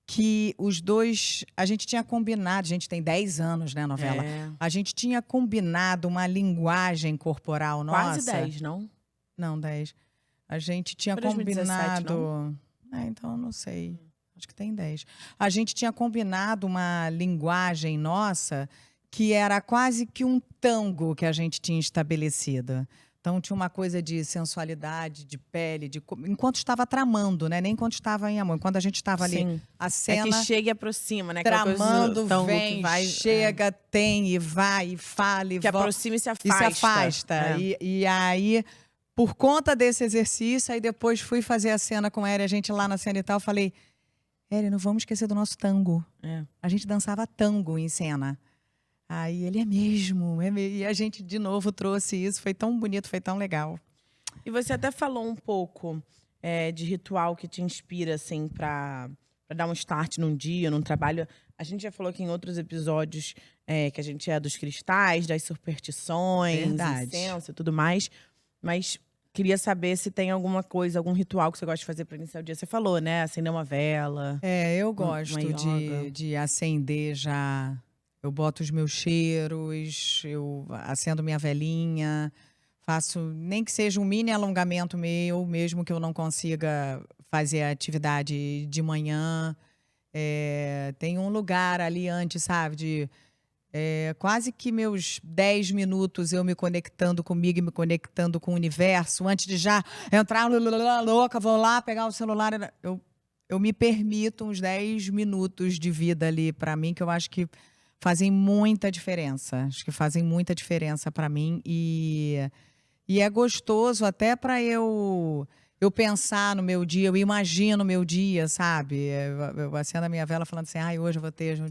que os dois, a gente tinha combinado, a gente tem 10 anos, né, novela? A gente tinha combinado uma linguagem corporal nossa. Quase 10, não? Não, 10. A gente tinha Foi 2017, combinado. Então não sei. Acho que tem 10. A gente tinha combinado uma linguagem nossa que era quase que um tango que a gente tinha estabelecido. Então tinha uma coisa de sensualidade, de pele, enquanto estava tramando, né? Nem enquanto estava em amor. Quando a gente estava ali, Sim. a cena É que chega e aproxima, né? Aquela coisa tramando, do tango vem, que vai, chega, tem e vai, e fala, e que volta. aproxima e se E afasta. se afasta. E aí, por conta desse exercício, aí depois fui fazer a cena com ela, a gente lá na cena e tal, falei, não vamos esquecer do nosso tango. A gente dançava tango em cena. Aí ele é mesmo. E a gente de novo trouxe isso, foi tão bonito, foi tão legal. E você até falou um pouco de ritual que te inspira, assim, pra dar um start num dia, num trabalho. A gente já falou aqui em outros episódios que a gente é dos cristais, das superstições, incenso e tudo mais. Mas queria saber se tem alguma coisa, algum ritual que você gosta de fazer para iniciar o dia. Você falou, né? Acender uma vela. Eu gosto de acender já. Eu boto os meus cheiros, eu acendo minha velinha, faço, nem que seja um mini alongamento meu, mesmo que eu não consiga fazer a atividade de manhã. Tem um lugar ali antes, sabe, quase que meus 10 minutos eu me conectando comigo e me conectando com o universo, antes de já entrar louca, vou lá pegar o celular. Eu me permito uns 10 minutos de vida ali para mim, que eu acho que fazem muita diferença. Acho que fazem muita diferença para mim. E é gostoso até para eu pensar no meu dia, eu imagino o meu dia, sabe? Eu acendo a minha vela falando assim, hoje eu vou ter...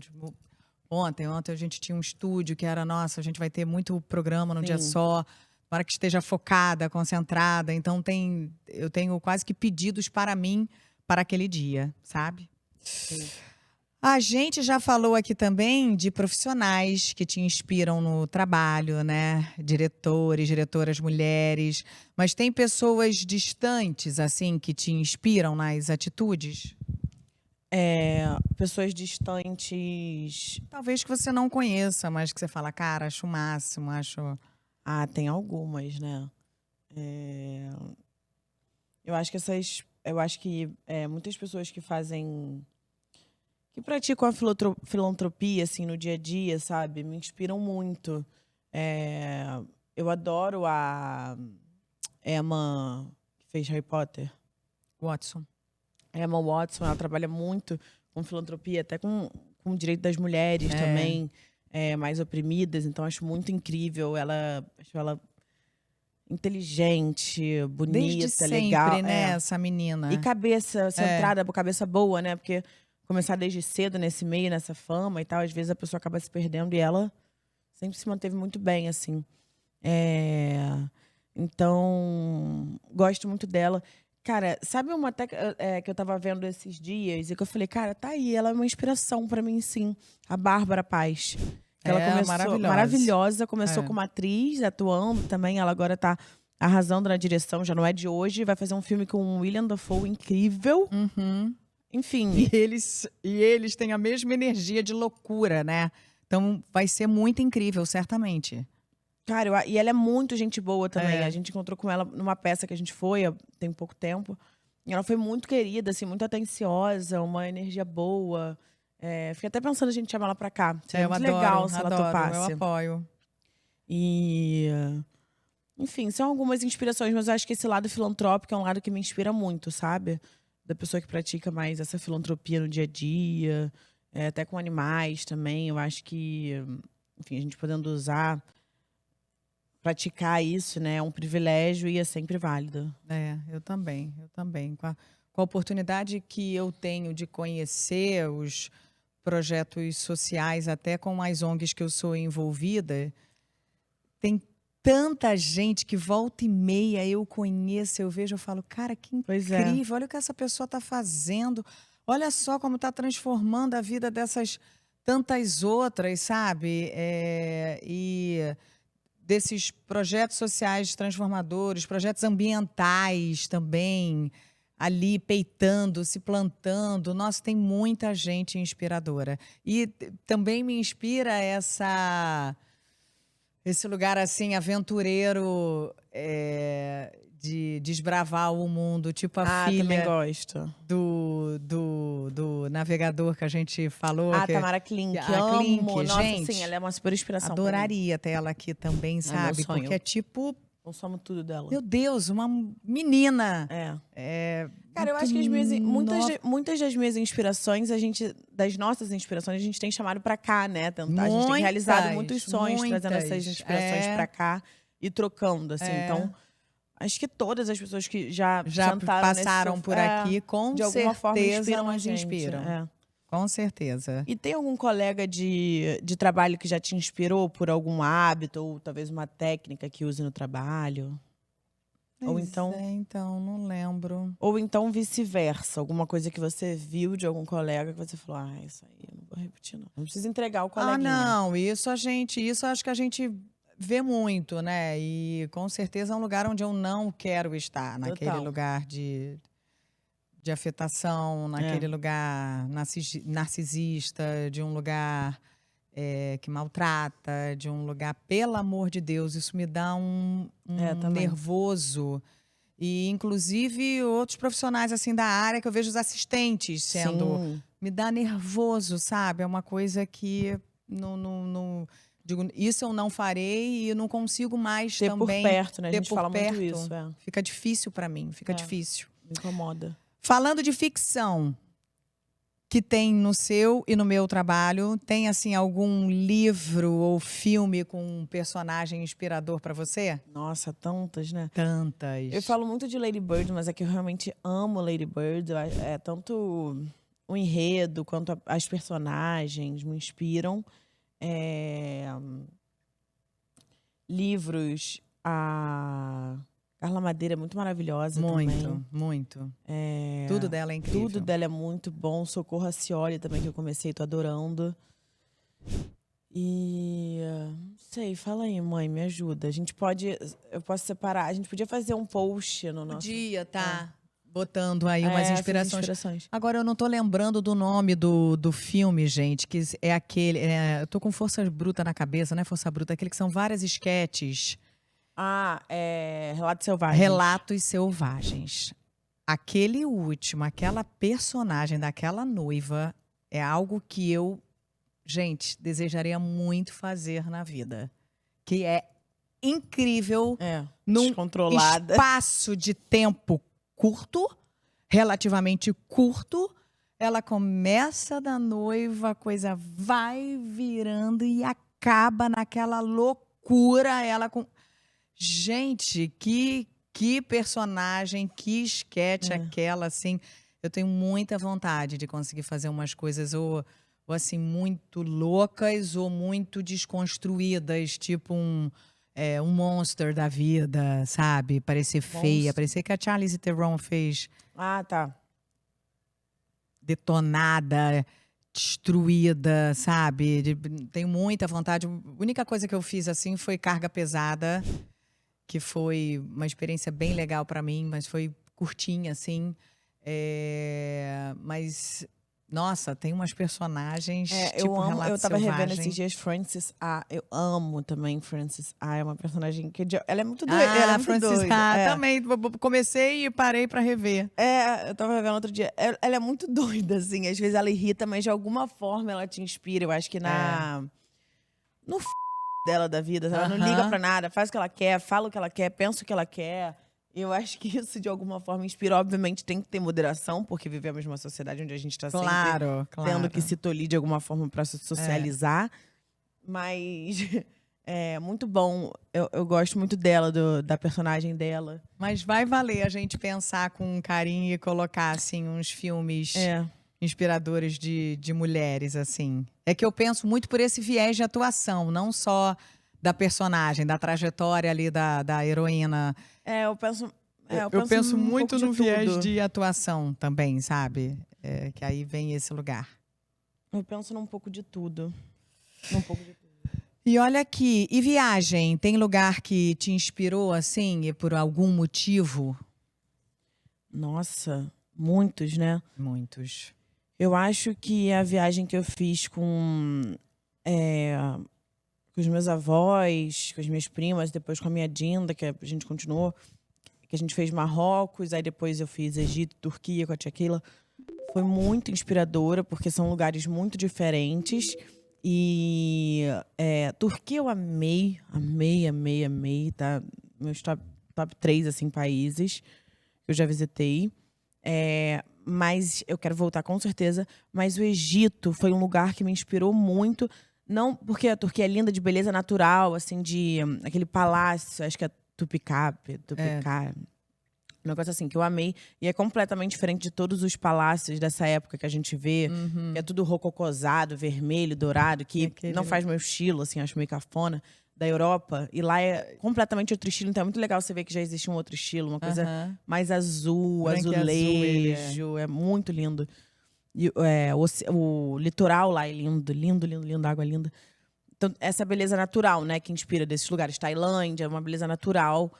Ontem a gente tinha um estúdio que era, nossa, a gente vai ter muito programa num dia só, para que esteja focada, concentrada. Então eu tenho quase que pedidos para mim, para aquele dia, sabe? Sim. A gente já falou aqui também de profissionais que te inspiram no trabalho, né? Diretores, diretoras mulheres. Mas tem pessoas distantes, assim, que te inspiram nas atitudes? Pessoas distantes... Talvez que você não conheça, mas que você fala, cara, acho o máximo, acho... tem algumas, né? Eu acho que muitas pessoas que fazem... que praticam a filantropia, assim, no dia a dia, sabe? Me inspiram muito. Eu adoro a Emma, que fez Harry Potter. Watson. Emma Watson, ela trabalha muito com filantropia, até com o direito das mulheres também, mais oprimidas. Então, acho muito incrível. Acho ela inteligente, bonita, desde sempre, legal. Né, essa menina. E cabeça centrada, cabeça boa, né? Porque começar desde cedo nesse meio, nessa fama e tal, às vezes a pessoa acaba se perdendo e ela sempre se manteve muito bem, assim. Então, gosto muito dela. Cara, sabe uma até que eu tava vendo esses dias e que eu falei, cara, tá aí, ela é uma inspiração pra mim, sim. A Bárbara Paz. Ela começou maravilhosa, começou como atriz, atuando também. Ela agora tá arrasando na direção, já não é de hoje. Vai fazer um filme com o William Dafoe incrível. Enfim. E eles têm a mesma energia de loucura, né? Então, vai ser muito incrível, certamente. Cara, e ela é muito gente boa também. É. A gente encontrou com ela numa peça que a gente foi, tem pouco tempo. E ela foi muito querida, assim, muito atenciosa, uma energia boa. Fiquei até pensando a gente chamar ela pra cá. Seria Eu muito adoro, legal se ela adoro, eu topasse. apoio. E, enfim, são algumas inspirações, mas eu acho que esse lado filantrópico é um lado que me inspira muito, sabe? Da pessoa que pratica mais essa filantropia no dia a dia, até com animais também. Eu acho que, enfim, a gente podendo usar, praticar isso, né? É um privilégio e é sempre válido. Eu também. Com a oportunidade que eu tenho de conhecer os projetos sociais, até com as ONGs que eu sou envolvida, tem tanta gente que volta e meia eu conheço, eu vejo, eu falo, cara, que Pois é. incrível, olha o que essa pessoa está fazendo, olha só como está transformando a vida dessas tantas outras, sabe? E desses projetos sociais transformadores, projetos ambientais também, ali peitando, se plantando. Nossa, tem muita gente inspiradora. E também me inspira esse lugar assim aventureiro, de desbravar o mundo, tipo a Também filha gosto. do navegador que a gente falou. Tamara Klink, a amo. Klink, Nossa, gente, sim, ela é uma super inspiração pra mim. adoraria ter ela aqui também, sabe? meu sonho. Porque é tipo, Consumo tudo dela. meu Deus, uma menina. Cara, eu acho que muitas das minhas inspirações, das nossas inspirações, a gente tem chamado pra cá, né? A gente tem realizado muitos sonhos, trazendo essas inspirações pra cá e trocando, assim. Então, acho que todas as pessoas que já passaram por aqui, com de alguma forma inspiram a nos gente. inspiram. Com certeza. E tem algum colega de trabalho que já te inspirou por algum hábito ou talvez uma técnica que use no trabalho? Ou então, não lembro. Ou então vice-versa, alguma coisa que você viu de algum colega que você falou, isso aí eu não vou repetir não. Não precisa entregar o coleguinha. Não, isso acho que a gente vê muito, né? E com certeza é um lugar onde eu não quero estar, naquele lugar de afetação, naquele lugar narcisista, de um lugar que maltrata, de um lugar, pelo amor de Deus, isso me dá um nervoso. E, inclusive, outros profissionais assim da área, que eu vejo os assistentes sendo... Me dá nervoso, sabe? É uma coisa que digo, isso eu não farei e eu não consigo mais ter também... Ter por perto, né? A gente fala muito isso. Fica difícil para mim, fica difícil. Me incomoda. Falando de ficção, que tem no seu e no meu trabalho, tem assim algum livro ou filme com um personagem inspirador para você? Nossa, tantas, né? Tantas. Eu falo muito de Lady Bird, mas é que eu realmente amo Lady Bird. Tanto o enredo quanto as personagens me inspiram. Livros, a Carla Madeira é muito maravilhosa também. Muito. Tudo dela é incrível. Tudo dela é muito bom. Socorro Acioli também, que eu comecei, tô adorando. E... não sei, fala aí, mãe, me ajuda. Eu posso separar. A gente podia fazer um post no nosso... Podia, botando aí umas inspirações. Agora, eu não tô lembrando do nome do filme, gente, que é aquele... eu tô com Força Bruta na cabeça, não é Força Bruta, aquele que são várias esquetes. Relatos Selvagens. Relatos Selvagens. Aquele último, aquela personagem daquela noiva é algo que eu, gente, desejaria muito fazer na vida. Que é incrível. Num descontrolada. Espaço de tempo curto, relativamente curto. Ela começa da noiva, a coisa vai virando e acaba naquela loucura. Ela com... Gente, que personagem, que esquete aquela, assim. Eu tenho muita vontade de conseguir fazer umas coisas ou assim, muito loucas ou muito desconstruídas, tipo um monster da vida, sabe? Parecer feia, parecer que a Charlize Theron fez. Detonada, destruída, sabe? Tenho muita vontade. A única coisa que eu fiz assim foi Carga Pesada, que foi uma experiência bem legal para mim, mas foi curtinha, assim. Mas Nossa, tem umas personagens, tipo eu amo, Relato eu tava revendo Selvagem. esses dias Frances A. Eu amo também Frances A. É uma personagem que ela é muito doida. Ela é muito Francis doida. Ha, É. também. Comecei e parei pra rever. Eu tava revendo outro dia. Ela é muito doida, assim. Às vezes ela irrita, mas de alguma forma ela te inspira. Eu acho que no dela da vida. Ela não liga pra nada, faz o que ela quer, fala o que ela quer, pensa o que ela quer. Eu acho que isso, de alguma forma, inspira. Obviamente, tem que ter moderação, porque vivemos numa sociedade onde a gente tá sempre Claro, tendo que claro. se tolir de alguma forma pra se socializar. Mas é muito bom. Eu gosto muito dela, da personagem dela. Mas vai valer a gente pensar com carinho e colocar, assim, uns filmes inspiradores de mulheres, assim. É que eu penso muito por esse viés de atuação, não só da personagem, da trajetória ali da heroína. Eu penso. Eu penso um muito pouco no de viés tudo. de atuação também, sabe? Que aí vem esse lugar. Eu penso num pouco de tudo. Num pouco de tudo. E olha aqui, e viagem? Tem lugar que te inspirou, assim, e por algum motivo? Nossa, muitos, né? Muitos. Eu acho que a viagem que eu fiz com os meus avós, com as minhas primas, depois com a minha Dinda, que a gente continuou, que a gente fez Marrocos, aí depois eu fiz Egito, Turquia com a tia Keila, foi muito inspiradora, porque são lugares muito diferentes. E Turquia eu amei, tá? Meus top 3, assim, países que eu já visitei. Mas eu quero voltar com certeza. Mas o Egito foi um lugar que me inspirou muito. Não porque a Turquia é linda, de beleza natural, assim, de aquele palácio, acho que é Topkapı, um negócio assim, que eu amei. E é completamente diferente de todos os palácios dessa época que a gente vê. Que é tudo rococosado, vermelho, dourado, que não faz meu estilo, assim, acho meio cafona, da Europa. E lá é completamente outro estilo. Então é muito legal você ver que já existe um outro estilo, uma coisa mais azul, Branco e azul, azulejo. É muito lindo. E, o litoral lá é lindo, lindo, lindo, lindo, água linda. Então, essa beleza natural, né, que inspira desses lugares. Tailândia é uma beleza natural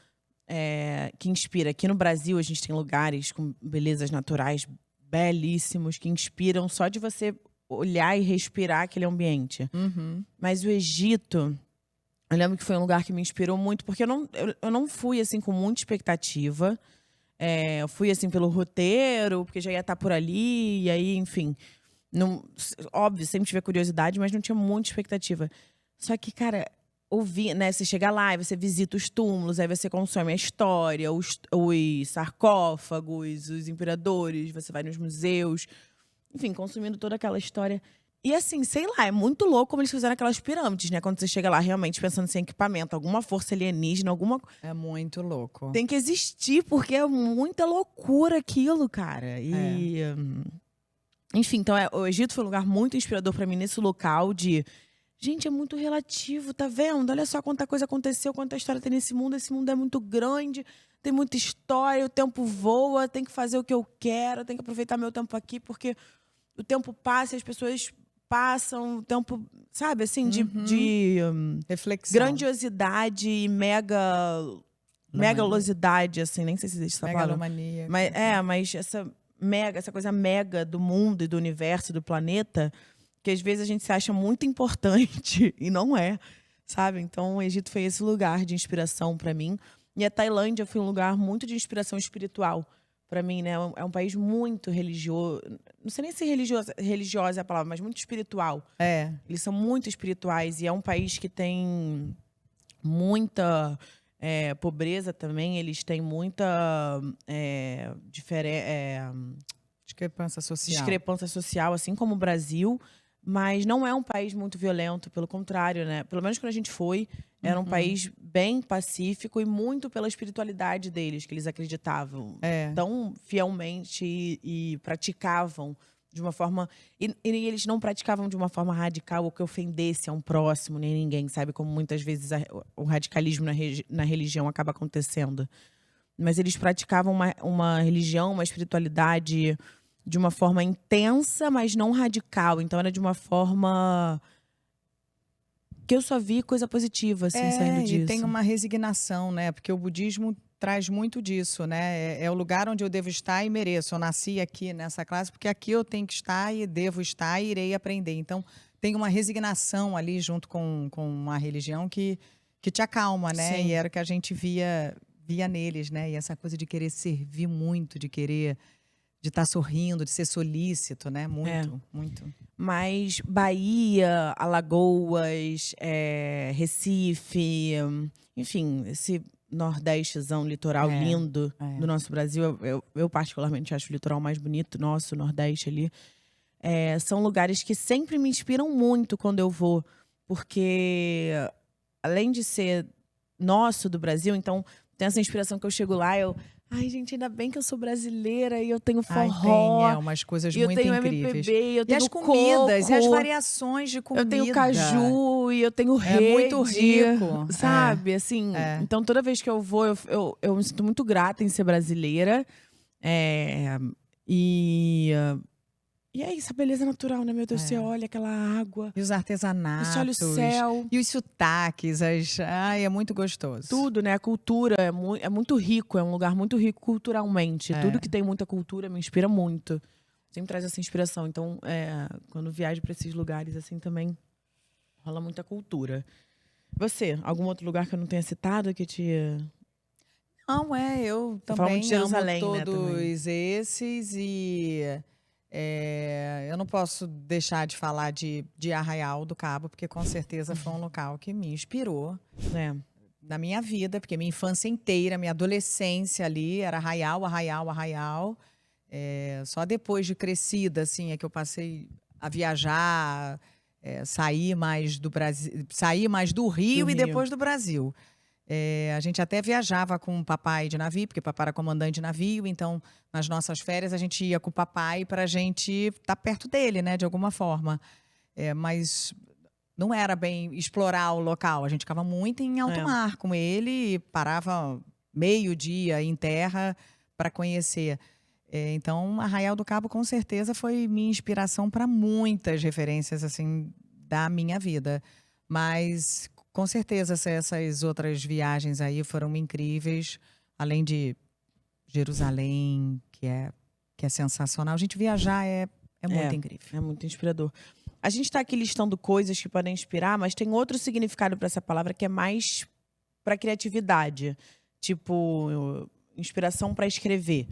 que inspira. Aqui no Brasil, a gente tem lugares com belezas naturais belíssimos que inspiram só de você olhar e respirar aquele ambiente. Mas o Egito, eu lembro que foi um lugar que me inspirou muito, porque eu não fui assim com muita expectativa. Eu fui assim pelo roteiro, porque já ia estar por ali, e aí, enfim. Óbvio, sempre tive curiosidade, mas não tinha muita expectativa. Só que, cara, ouvir, né? Você chega lá e você visita os túmulos, aí você consome a história, os sarcófagos, os imperadores, você vai nos museus, enfim, consumindo toda aquela história. E assim, sei lá, é muito louco como eles fizeram aquelas pirâmides, né? Quando você chega lá realmente pensando sem equipamento, alguma força alienígena, É muito louco. tem que existir, porque é muita loucura aquilo, cara. E enfim, então o Egito foi um lugar muito inspirador pra mim nesse local de gente, é muito relativo, tá vendo? Olha só quanta coisa aconteceu, quanta história tem nesse mundo. Esse mundo é muito grande, tem muita história, o tempo voa, tem que fazer o que eu quero, tem que aproveitar meu tempo aqui, porque o tempo passa e as pessoas passam, o tempo, sabe, assim, de Reflexão. grandiosidade e megalosidade, assim, nem sei se existe essa palavra. Megalomania. Mas essa coisa mega do mundo e do universo, do planeta, que às vezes a gente se acha muito importante e não é, sabe? Então o Egito foi esse lugar de inspiração para mim. E a Tailândia foi um lugar muito de inspiração espiritual para mim, né? É um país muito religioso. Não sei nem se religiosa é a palavra, mas muito espiritual. Eles são muito espirituais e é um país que tem muita pobreza também. Eles têm muita discrepância social, assim como o Brasil. Mas não é um país muito violento, pelo contrário, né? Pelo menos quando a gente foi, era um país bem pacífico e muito pela espiritualidade deles, que eles acreditavam tão fielmente e praticavam de uma forma... E eles não praticavam de uma forma radical ou que ofendesse a um próximo, nem ninguém, sabe? Como muitas vezes o radicalismo na religião acaba acontecendo. Mas eles praticavam uma religião, uma espiritualidade de uma forma intensa, mas não radical. Então era de uma forma que eu só vi coisa positiva, assim, saindo disso. E tem uma resignação, né? Porque o budismo traz muito disso, né? É o lugar onde eu devo estar e mereço. Eu nasci aqui nessa classe porque aqui eu tenho que estar e devo estar e irei aprender. Então, tem uma resignação ali junto com uma religião que te acalma, né? E Sim. era o que a gente via neles, né? E essa coisa de querer servir muito, de estar sorrindo, de ser solícito, né? Muito, muito. Mas Bahia, Alagoas, Recife, enfim, esse nordestezão, litoral É, lindo é. do nosso Brasil. Eu particularmente acho o litoral mais bonito, nosso, o Nordeste ali. São lugares que sempre me inspiram muito quando eu vou. Porque, além de ser nosso, do Brasil, então tem essa inspiração que eu chego lá, ai, gente, ainda bem que eu sou brasileira e eu tenho Ai, forró, umas coisas e eu muito tenho incríveis. MPB, e eu E as tenho comidas, e as coco, variações de comida. eu tenho caju, e eu tenho É muito rede, rico. sabe? Assim, então toda vez que eu vou, eu me sinto muito grata em ser brasileira. E é isso, a beleza natural, né, meu Deus? Você olha aquela água, E os você artesanatos. olha o céu. E os sotaques. Ai, é muito gostoso. Tudo, né? A cultura é muito rico, é um lugar muito rico culturalmente. Tudo que tem muita cultura me inspira muito. Sempre traz essa inspiração. Então, quando viajo para esses lugares, assim, também rola muita cultura. Você, algum outro lugar que eu não tenha citado que te... Não, eu Você fala muito também de amo Jerusalém, né, todos também. esses e eu não posso deixar de falar de Arraial do Cabo, porque com certeza foi um local que me inspirou É. na minha vida, porque minha infância inteira, minha adolescência ali era Arraial, Arraial, Arraial. Só depois de crescida, assim, é que eu passei a viajar, sair mais do Brasil, sair mais do Rio Do e Rio. depois do Brasil. A gente até viajava com o papai de navio, porque o papai era comandante de navio, então nas nossas férias a gente ia com o papai para a gente estar perto dele, né, de alguma forma. Mas não era bem explorar o local, a gente ficava muito em alto mar com ele, e parava meio-dia em terra para conhecer. Então, Arraial do Cabo com certeza foi minha inspiração para muitas referências assim da minha vida. Mas com certeza essas outras viagens aí foram incríveis, além de Jerusalém, que é sensacional. A gente viajar é muito incrível. É muito inspirador. A gente está aqui listando coisas que podem inspirar, mas tem outro significado para essa palavra que é mais para criatividade. Tipo, inspiração para escrever.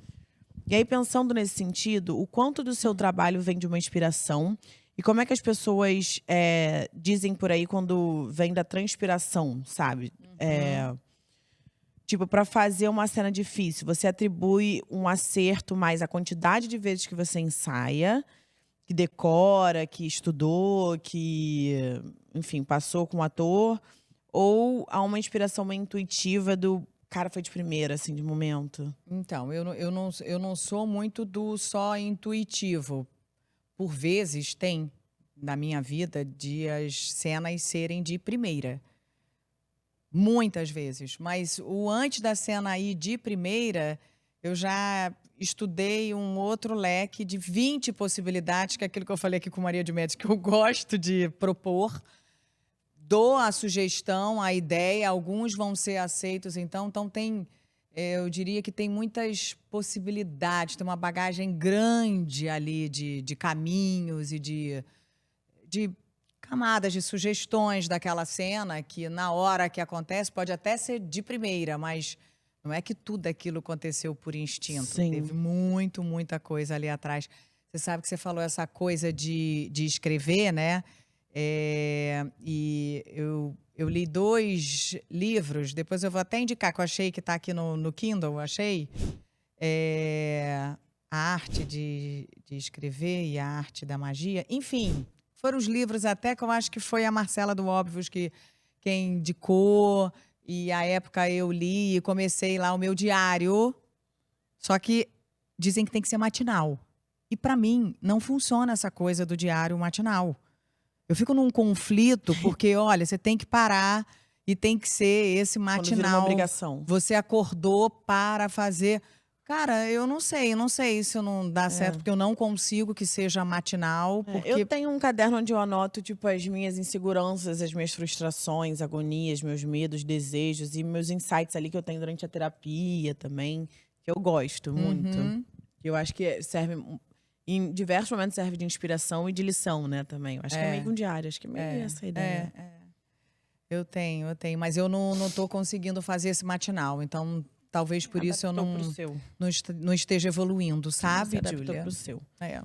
E aí, pensando nesse sentido, o quanto do seu trabalho vem de uma inspiração e como é que as pessoas dizem por aí quando vem da transpiração, sabe? Tipo, para fazer uma cena difícil, você atribui um acerto mais à quantidade de vezes que você ensaia, que decora, que estudou, que, enfim, passou com o ator, ou a uma inspiração meio intuitiva do cara foi de primeira, assim, de momento? Então, eu não sou muito do só intuitivo. Por vezes tem na minha vida de as cenas serem de primeira. Muitas vezes. Mas o antes da cena ir de primeira, eu já estudei um outro leque de 20 possibilidades, que é aquilo que eu falei aqui com Maria de Médici, que eu gosto de propor. Dou a sugestão, a ideia, alguns vão ser aceitos, então tem, eu diria que tem muitas possibilidades, tem uma bagagem grande ali de caminhos e de camadas, de sugestões daquela cena, que na hora que acontece pode até ser de primeira, mas não é que tudo aquilo aconteceu por instinto. Sim. Teve muita coisa ali atrás. Você sabe que você falou essa coisa de escrever, né? E eu li 2 livros, depois eu vou até indicar, que eu achei que está aqui no Kindle, achei. A Arte de Escrever e a Arte da Magia. Enfim, foram os livros até que eu acho que foi a Marcela do Óbvios quem indicou. E à época eu li e comecei lá o meu diário. Só que dizem que tem que ser matinal. E para mim, não funciona essa coisa do diário matinal. Eu fico num conflito, porque, olha, você tem que parar e tem que ser esse Quando vira uma matinal. obrigação. Você acordou para fazer. Cara, eu não sei se não dá certo, porque eu não consigo que seja matinal, porque... Eu tenho um caderno onde eu anoto, tipo, as minhas inseguranças, as minhas frustrações, agonias, meus medos, desejos e meus insights ali que eu tenho durante a terapia também, que eu gosto muito. Uhum. Eu acho que serve, em diversos momentos serve de inspiração e de lição, né, também. Eu acho que é meio que um diário, acho que é meio essa a ideia. Eu tenho, mas eu não tô conseguindo fazer esse matinal, então talvez por isso eu Adaptou pro seu. não esteja evoluindo, sabe, Você adaptou Júlia? pro seu. É.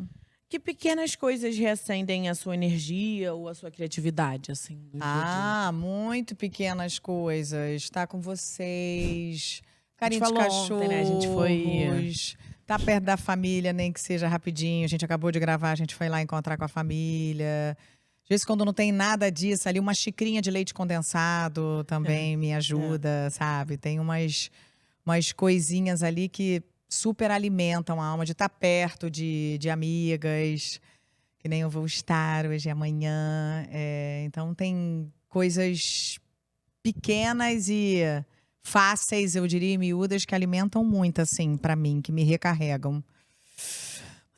Que pequenas coisas reacendem a sua energia ou a sua criatividade, assim, no dia a dia? Ah, muito pequenas coisas. Estar com vocês, carinho de falou ontem, né? A gente foi- cachorros, tá perto da família, nem que seja rapidinho. A gente acabou de gravar, a gente foi lá encontrar com a família. Às vezes, quando não tem nada disso, ali uma xicrinha de leite condensado também me ajuda, sabe? Tem umas coisinhas ali que super alimentam a alma de estar perto de amigas, que nem eu vou estar hoje e amanhã. Então tem coisas pequenas e fáceis, eu diria, e miúdas, que alimentam muito, assim, pra mim, que me recarregam.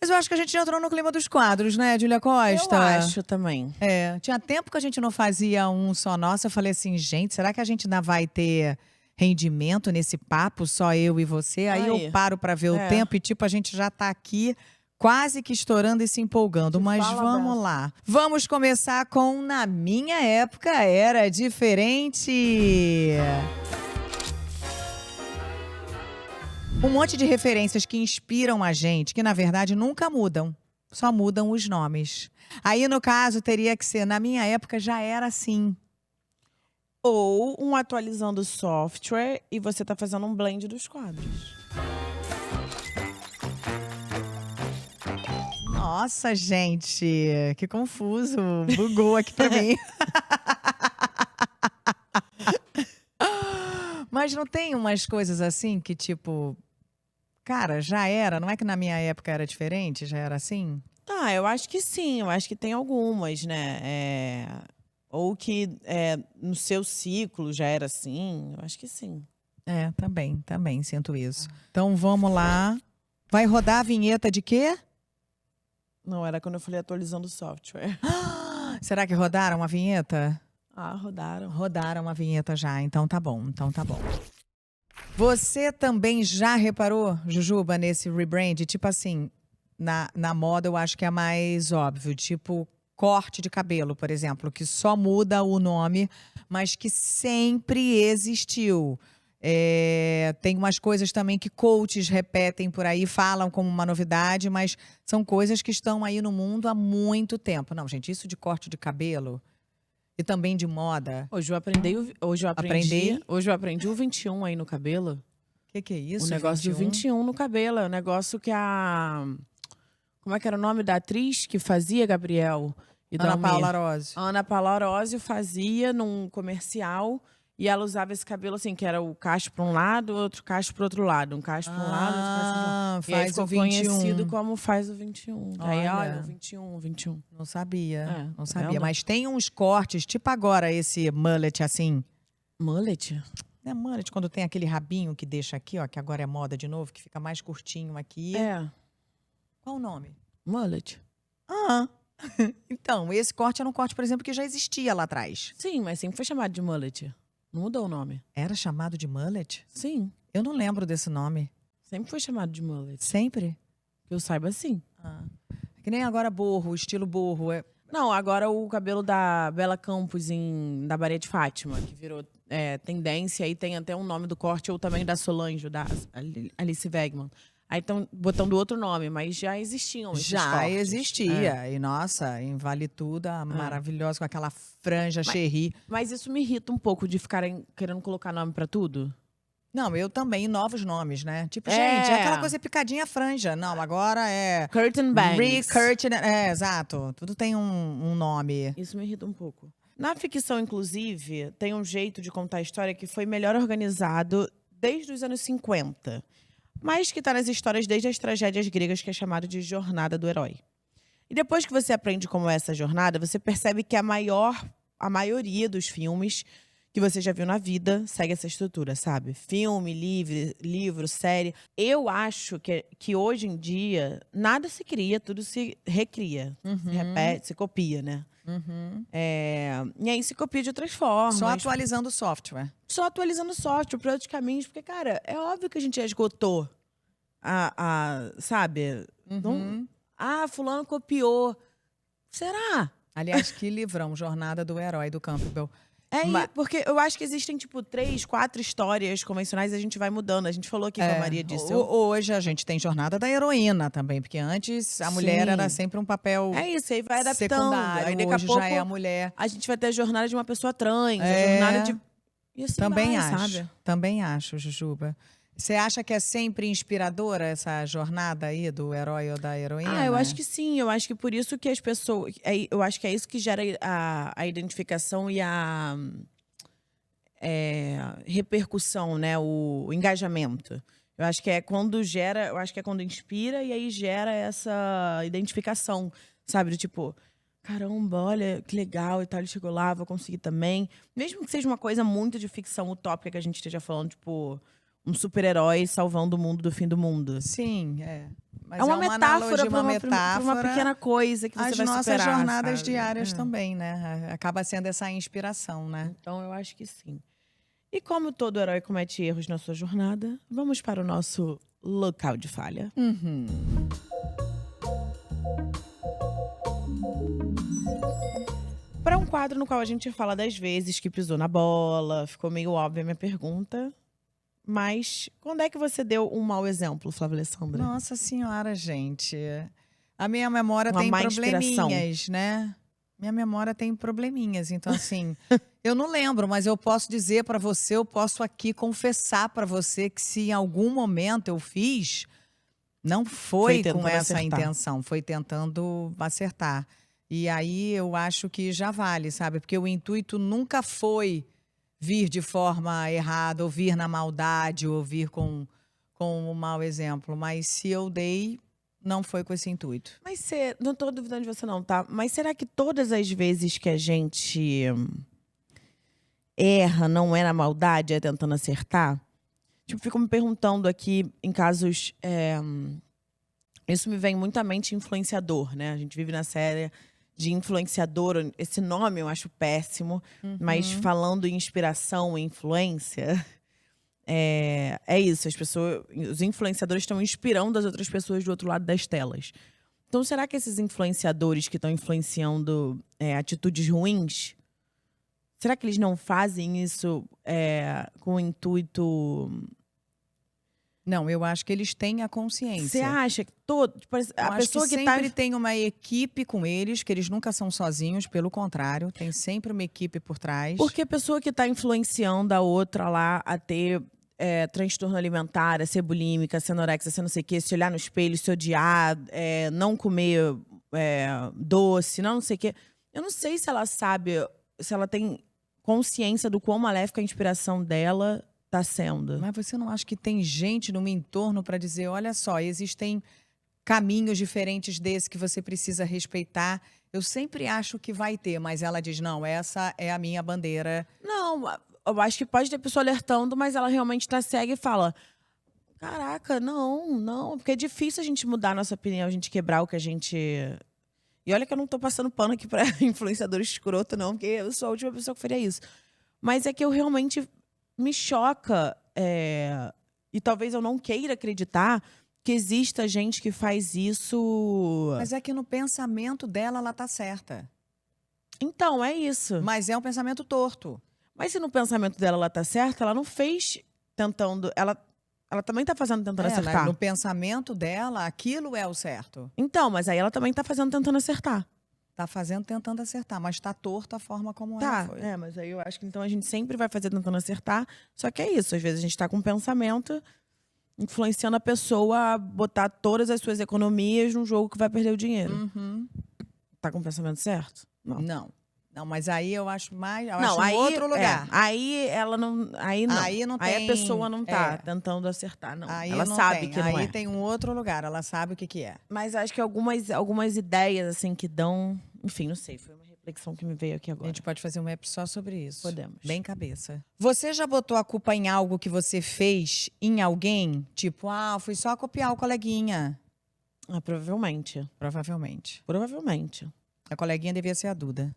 Mas eu acho que a gente já entrou no clima dos quadros, né, Júlia Costa? Eu acho também. Tinha tempo que a gente não fazia um só nosso. Eu falei assim, gente, será que a gente ainda vai ter rendimento nesse papo, só eu e você? Aí eu paro pra ver o tempo e, tipo, a gente já tá aqui quase que estourando e se empolgando. Mas fala vamos dessa. lá. Vamos começar com Na Minha Época Era Diferente. Um monte de referências que inspiram a gente, que na verdade nunca mudam. Só mudam os nomes. Aí, no caso, teria que ser, na minha época já era assim. Ou um atualizando o software e você tá fazendo um blend dos quadros. Nossa, gente, que confuso. Bugou aqui pra mim. Mas não tem umas coisas assim que, tipo, cara, já era? Não é que na minha época era diferente? Já era assim? Ah, eu acho que sim. Eu acho que tem algumas, né? Ou que no seu ciclo já era assim. Eu acho que sim. Também sinto isso. Então vamos lá. Vai rodar a vinheta de quê? Não, era quando eu falei atualizando o software. Será que rodaram a vinheta? Ah, rodaram. Rodaram a vinheta já, então tá bom. Você também já reparou, Jujuba, nesse rebrand? Tipo assim, na moda eu acho que é mais óbvio. Tipo, corte de cabelo, por exemplo, que só muda o nome, mas que sempre existiu. Tem umas coisas também que coaches repetem por aí, falam como uma novidade, mas são coisas que estão aí no mundo há muito tempo. Não, gente, isso de corte de cabelo e também de moda. Hoje eu aprendi o 21 aí no cabelo. Que é isso? O negócio do 21 no cabelo. É um negócio que como é que era o nome da atriz que fazia, Gabriel? E Ana Dalmir? Paula Arósio. Ana Paula Arósio fazia num comercial e ela usava esse cabelo assim, que era o cacho para um lado, outro cacho para outro lado. Um cacho para um lado, outro cacho para outro lado. E aí faz ficou o 21. conhecido como faz o 21. Aí, Olha. olha, o 21. Não sabia, não tá sabia. vendo? Mas tem uns cortes, tipo agora esse mullet assim. Mullet? Né, mullet, quando tem aquele rabinho que deixa aqui, ó, que agora é moda de novo, que fica mais curtinho aqui. Qual o nome? Mullet. Então, esse corte era um corte, por exemplo, que já existia lá atrás. Sim, mas sempre foi chamado de mullet. Não mudou o nome. Era chamado de mullet? Sim, Eu não lembro desse nome. sempre foi chamado de mullet. Sempre? Que eu saiba, sim. Que nem agora borro, estilo borro. Não, agora o cabelo da Bela Campos da Baía de Fátima, que virou tendência, aí tem até um nome do corte, ou também da Solange, da Alice Wegman. Aí estão botando outro nome, mas já existiam esses Já cortes. existia. E, nossa, em Vale Tudo, maravilhosa, com aquela franja cherry. Mas isso me irrita um pouco de ficarem querendo colocar nome pra tudo. Não, eu também, e novos nomes, né? Tipo, gente, é aquela coisa picadinha franja. Não, agora é... Curtain bangs. Recurtain, exato. Tudo tem um nome. Isso me irrita um pouco. Na ficção, inclusive, tem um jeito de contar a história que foi melhor organizado desde os anos 50. Mas que está nas histórias desde as tragédias gregas, que é chamado de jornada do herói. E depois que você aprende como é essa jornada, você percebe que a maioria dos filmes que você já viu na vida segue essa estrutura, sabe? Filme, livro, série. Eu acho que hoje em dia nada se cria, tudo se recria. Se repete, se copia, né? E aí se copia de outras formas. Só atualizando o software. Só atualizando o software para outros caminhos. Porque, cara, é óbvio que a gente já esgotou sabe? Não, fulano copiou. Será? Aliás, que livrão, Jornada do Herói, do Campbell. Porque eu acho que existem, tipo, 3, 4 histórias convencionais e a gente vai mudando. A gente falou aqui com a Maria disso. Hoje a gente tem Jornada da Heroína também, porque antes a mulher era sempre um papel aí vai adaptando. secundário. Aí daqui a Hoje pouco já é a mulher. a gente vai ter a jornada de uma pessoa trans, a jornada de... E assim Também vai, acho, sabe? também acho, Jujuba. Você acha que é sempre inspiradora essa jornada aí do herói ou da heroína? Eu acho que sim. Eu acho que por isso que as pessoas... Eu acho que é isso que gera a identificação e a repercussão, né? O engajamento. Eu acho que é quando gera... Eu acho que é quando inspira e aí gera essa identificação, sabe? Do tipo... Caramba, olha que legal e tal, ele chegou lá, vou conseguir também. Mesmo que seja uma coisa muito de ficção utópica que a gente esteja falando, tipo... Um super-herói salvando o mundo do fim do mundo. Sim, Mas é uma metáfora para uma pequena coisa que você vai superar. As nossas jornadas sabe? diárias também, né? Acaba sendo essa inspiração, né? Então, eu acho que sim. E como todo herói comete erros na sua jornada, vamos para o nosso local de falha. Para um quadro no qual a gente fala das vezes que pisou na bola, ficou meio óbvia a minha pergunta. Mas quando é que você deu um mau exemplo, Flávia Alessandra? Nossa senhora, gente. A minha memória Uma tem má probleminhas, né? Minha memória tem probleminhas. Então, assim, eu não lembro, mas eu posso dizer para você, eu posso aqui confessar para você que se em algum momento eu fiz, não foi com essa intenção. Foi tentando acertar. E aí eu acho que já vale, sabe? Porque o intuito nunca foi vir de forma errada, ou vir na maldade, ou vir com um mau exemplo. Mas se eu dei, não foi com esse intuito. Mas não tô duvidando de você não, tá? Mas será que todas as vezes que a gente erra, não é na maldade, é tentando acertar? Tipo, fico me perguntando aqui, em casos... Isso me vem muito à mente influenciador, né? A gente vive na série de influenciador, esse nome eu acho péssimo, mas falando em inspiração e influência, é isso, os influenciadores estão inspirando as outras pessoas do outro lado das telas. Então, será que esses influenciadores que estão influenciando atitudes ruins, será que eles não fazem isso com o intuito... Não, eu acho que eles têm a consciência. Você acha que a pessoa que sempre tem uma equipe com eles, que eles nunca são sozinhos, pelo contrário, tem sempre uma equipe por trás. Porque a pessoa que está influenciando a outra lá a ter transtorno alimentar, a ser bulímica, a ser anorexia, a ser não sei o quê, se olhar no espelho, se odiar, não comer doce, não sei o quê. Eu não sei se ela sabe, se ela tem consciência do quão maléfica a inspiração dela tá sendo. Mas você não acha que tem gente no meu entorno para dizer, olha só, existem caminhos diferentes desse que você precisa respeitar? Eu sempre acho que vai ter, mas ela diz, não, essa é a minha bandeira. Não, eu acho que pode ter pessoa alertando, mas ela realmente tá cega e fala, caraca, não, porque é difícil a gente mudar a nossa opinião, a gente quebrar o que a gente... E olha que eu não tô passando pano aqui pra influenciador escroto, não, porque eu sou a última pessoa que faria isso. Mas é que eu realmente... me choca, e talvez eu não queira acreditar, que exista gente que faz isso... Mas é que no pensamento dela, ela tá certa. Então, é isso. Mas é um pensamento torto. Mas se no pensamento dela ela tá certa, ela não fez tentando... Ela também tá fazendo tentando acertar. No pensamento dela, aquilo é o certo. Então, mas aí ela também tá fazendo tentando acertar. Tá fazendo tentando acertar, mas tá torta a forma como ela foi. Mas aí eu acho que então a gente sempre vai fazer tentando acertar. Só que é isso, às vezes a gente tá com um pensamento influenciando a pessoa a botar todas as suas economias num jogo que vai perder o dinheiro. Tá com o pensamento certo? Não. Não, mas aí eu acho mais. Eu não, acho em outro lugar. Aí ela não. Aí não. Aí não tem. Aí a pessoa não tá tentando acertar, não. Aí ela não sabe tem. que não Aí tem um outro lugar, ela sabe o que é. Mas acho que algumas ideias, assim, que dão. Enfim, não sei, foi uma reflexão que me veio aqui A agora. gente pode fazer um app só sobre isso. Podemos. Bem cabeça. Você já botou a culpa em algo que você fez em alguém? Tipo, fui só copiar o coleguinha. Provavelmente. Provavelmente. Provavelmente. A coleguinha devia ser a Duda.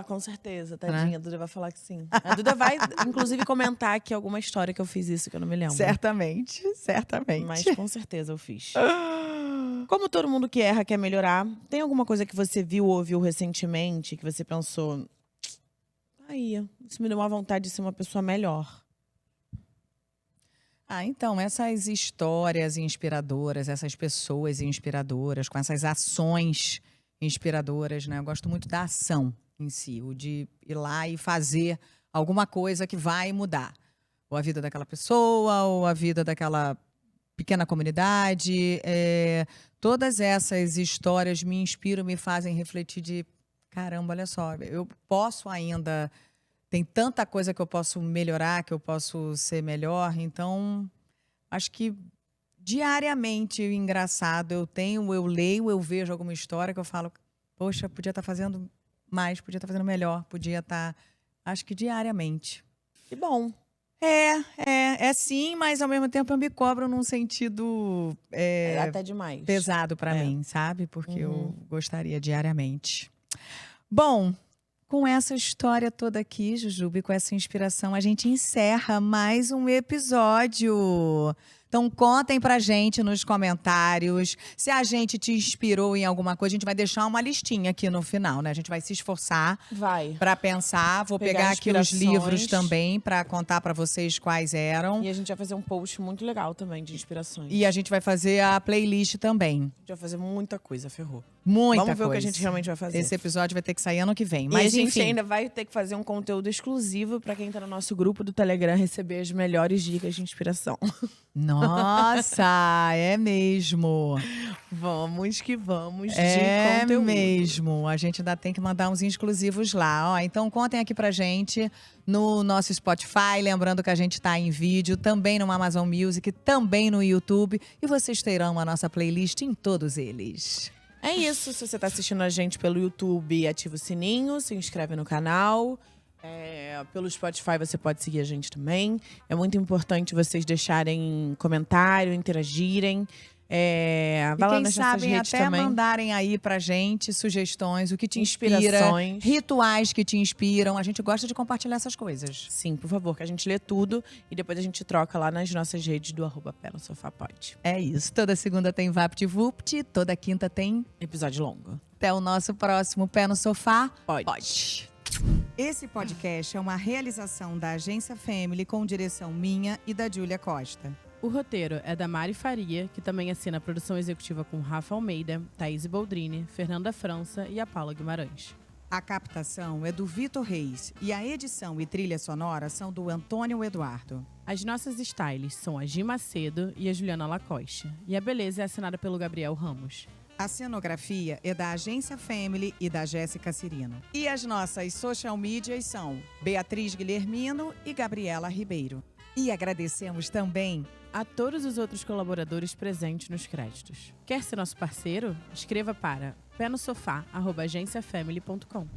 Com certeza, tadinha. A Duda vai falar que sim. A Duda vai, inclusive, comentar aqui alguma história que eu fiz isso, que eu não me lembro. Certamente, certamente. Mas com certeza eu fiz. Como todo mundo que erra quer melhorar, tem alguma coisa que você viu ou ouviu recentemente que você pensou... isso me deu uma vontade de ser uma pessoa melhor. Então, essas histórias inspiradoras, essas pessoas inspiradoras, com essas ações inspiradoras, né? Eu gosto muito da ação em si, o de ir lá e fazer alguma coisa que vai mudar. Ou a vida daquela pessoa, ou a vida daquela pequena comunidade. Todas essas histórias me inspiram, me fazem refletir de, caramba, olha só, eu posso ainda... Tem tanta coisa que eu posso melhorar, que eu posso ser melhor. Então, acho que diariamente, engraçado, eu leio, eu vejo alguma história que eu falo, poxa, podia estar fazendo mais, podia estar fazendo melhor, podia estar... Acho que diariamente. Que bom. É sim, mas ao mesmo tempo eu me cobro num sentido Até demais. pesado para mim, sabe? Porque eu gostaria diariamente. Bom... Com essa história toda aqui, Jujuba, e com essa inspiração, a gente encerra mais um episódio. Então, contem pra gente nos comentários se a gente te inspirou em alguma coisa. A gente vai deixar uma listinha aqui no final, né? A gente vai se esforçar pra pensar. Vou pegar aqui os livros também pra contar pra vocês quais eram. E a gente vai fazer um post muito legal também de inspirações. E a gente vai fazer a playlist também. A gente vai fazer muita coisa, ferrou. Muita Vamos ver coisa. o que a gente realmente vai fazer. Esse episódio vai ter que sair ano que vem. E Mas, a gente enfim, ainda vai ter que fazer um conteúdo exclusivo pra quem tá no nosso grupo do Telegram receber as melhores dicas de inspiração. Nossa, é mesmo. Vamos que vamos de É conteúdo. mesmo. A gente ainda tem que mandar uns exclusivos lá. Então contem aqui pra gente no nosso Spotify. Lembrando que a gente tá em vídeo, também no Amazon Music, também no YouTube. E vocês terão a nossa playlist em todos eles. É isso. Se você tá assistindo a gente pelo YouTube, ativa o sininho, se inscreve no canal. Pelo Spotify você pode seguir a gente também. É muito importante vocês deixarem comentário, interagirem. Vai lá quem nas nossas sabe redes até também. mandarem aí pra gente sugestões, o que te inspira, Inspirações. rituais que te inspiram. A gente gosta de compartilhar essas coisas. Sim, por favor, que a gente lê tudo e depois a gente troca lá nas nossas redes do @PéNoSofaPod. É isso. Toda segunda tem VaptVupt, toda quinta tem. Episódio longo. Até o nosso próximo Pé no Sofá. Pode. Esse podcast é uma realização da Agência Family com direção minha e da Júlia Costa. O roteiro é da Mari Faria, que também assina a produção executiva com Rafa Almeida, Thaís Boldrini, Fernanda França e a Paula Guimarães. A captação é do Vitor Reis e a edição e trilha sonora são do Antônio Eduardo. As nossas stylists são a Gi Macedo e a Juliana Lacoste. E a beleza é assinada pelo Gabriel Ramos. A cenografia é da Agência Family e da Jéssica Cirino. E as nossas social medias são Beatriz Guilhermino e Gabriela Ribeiro. E agradecemos também A todos os outros colaboradores presentes nos créditos. Quer ser nosso parceiro? Escreva para penosofá@agenciafamily.com.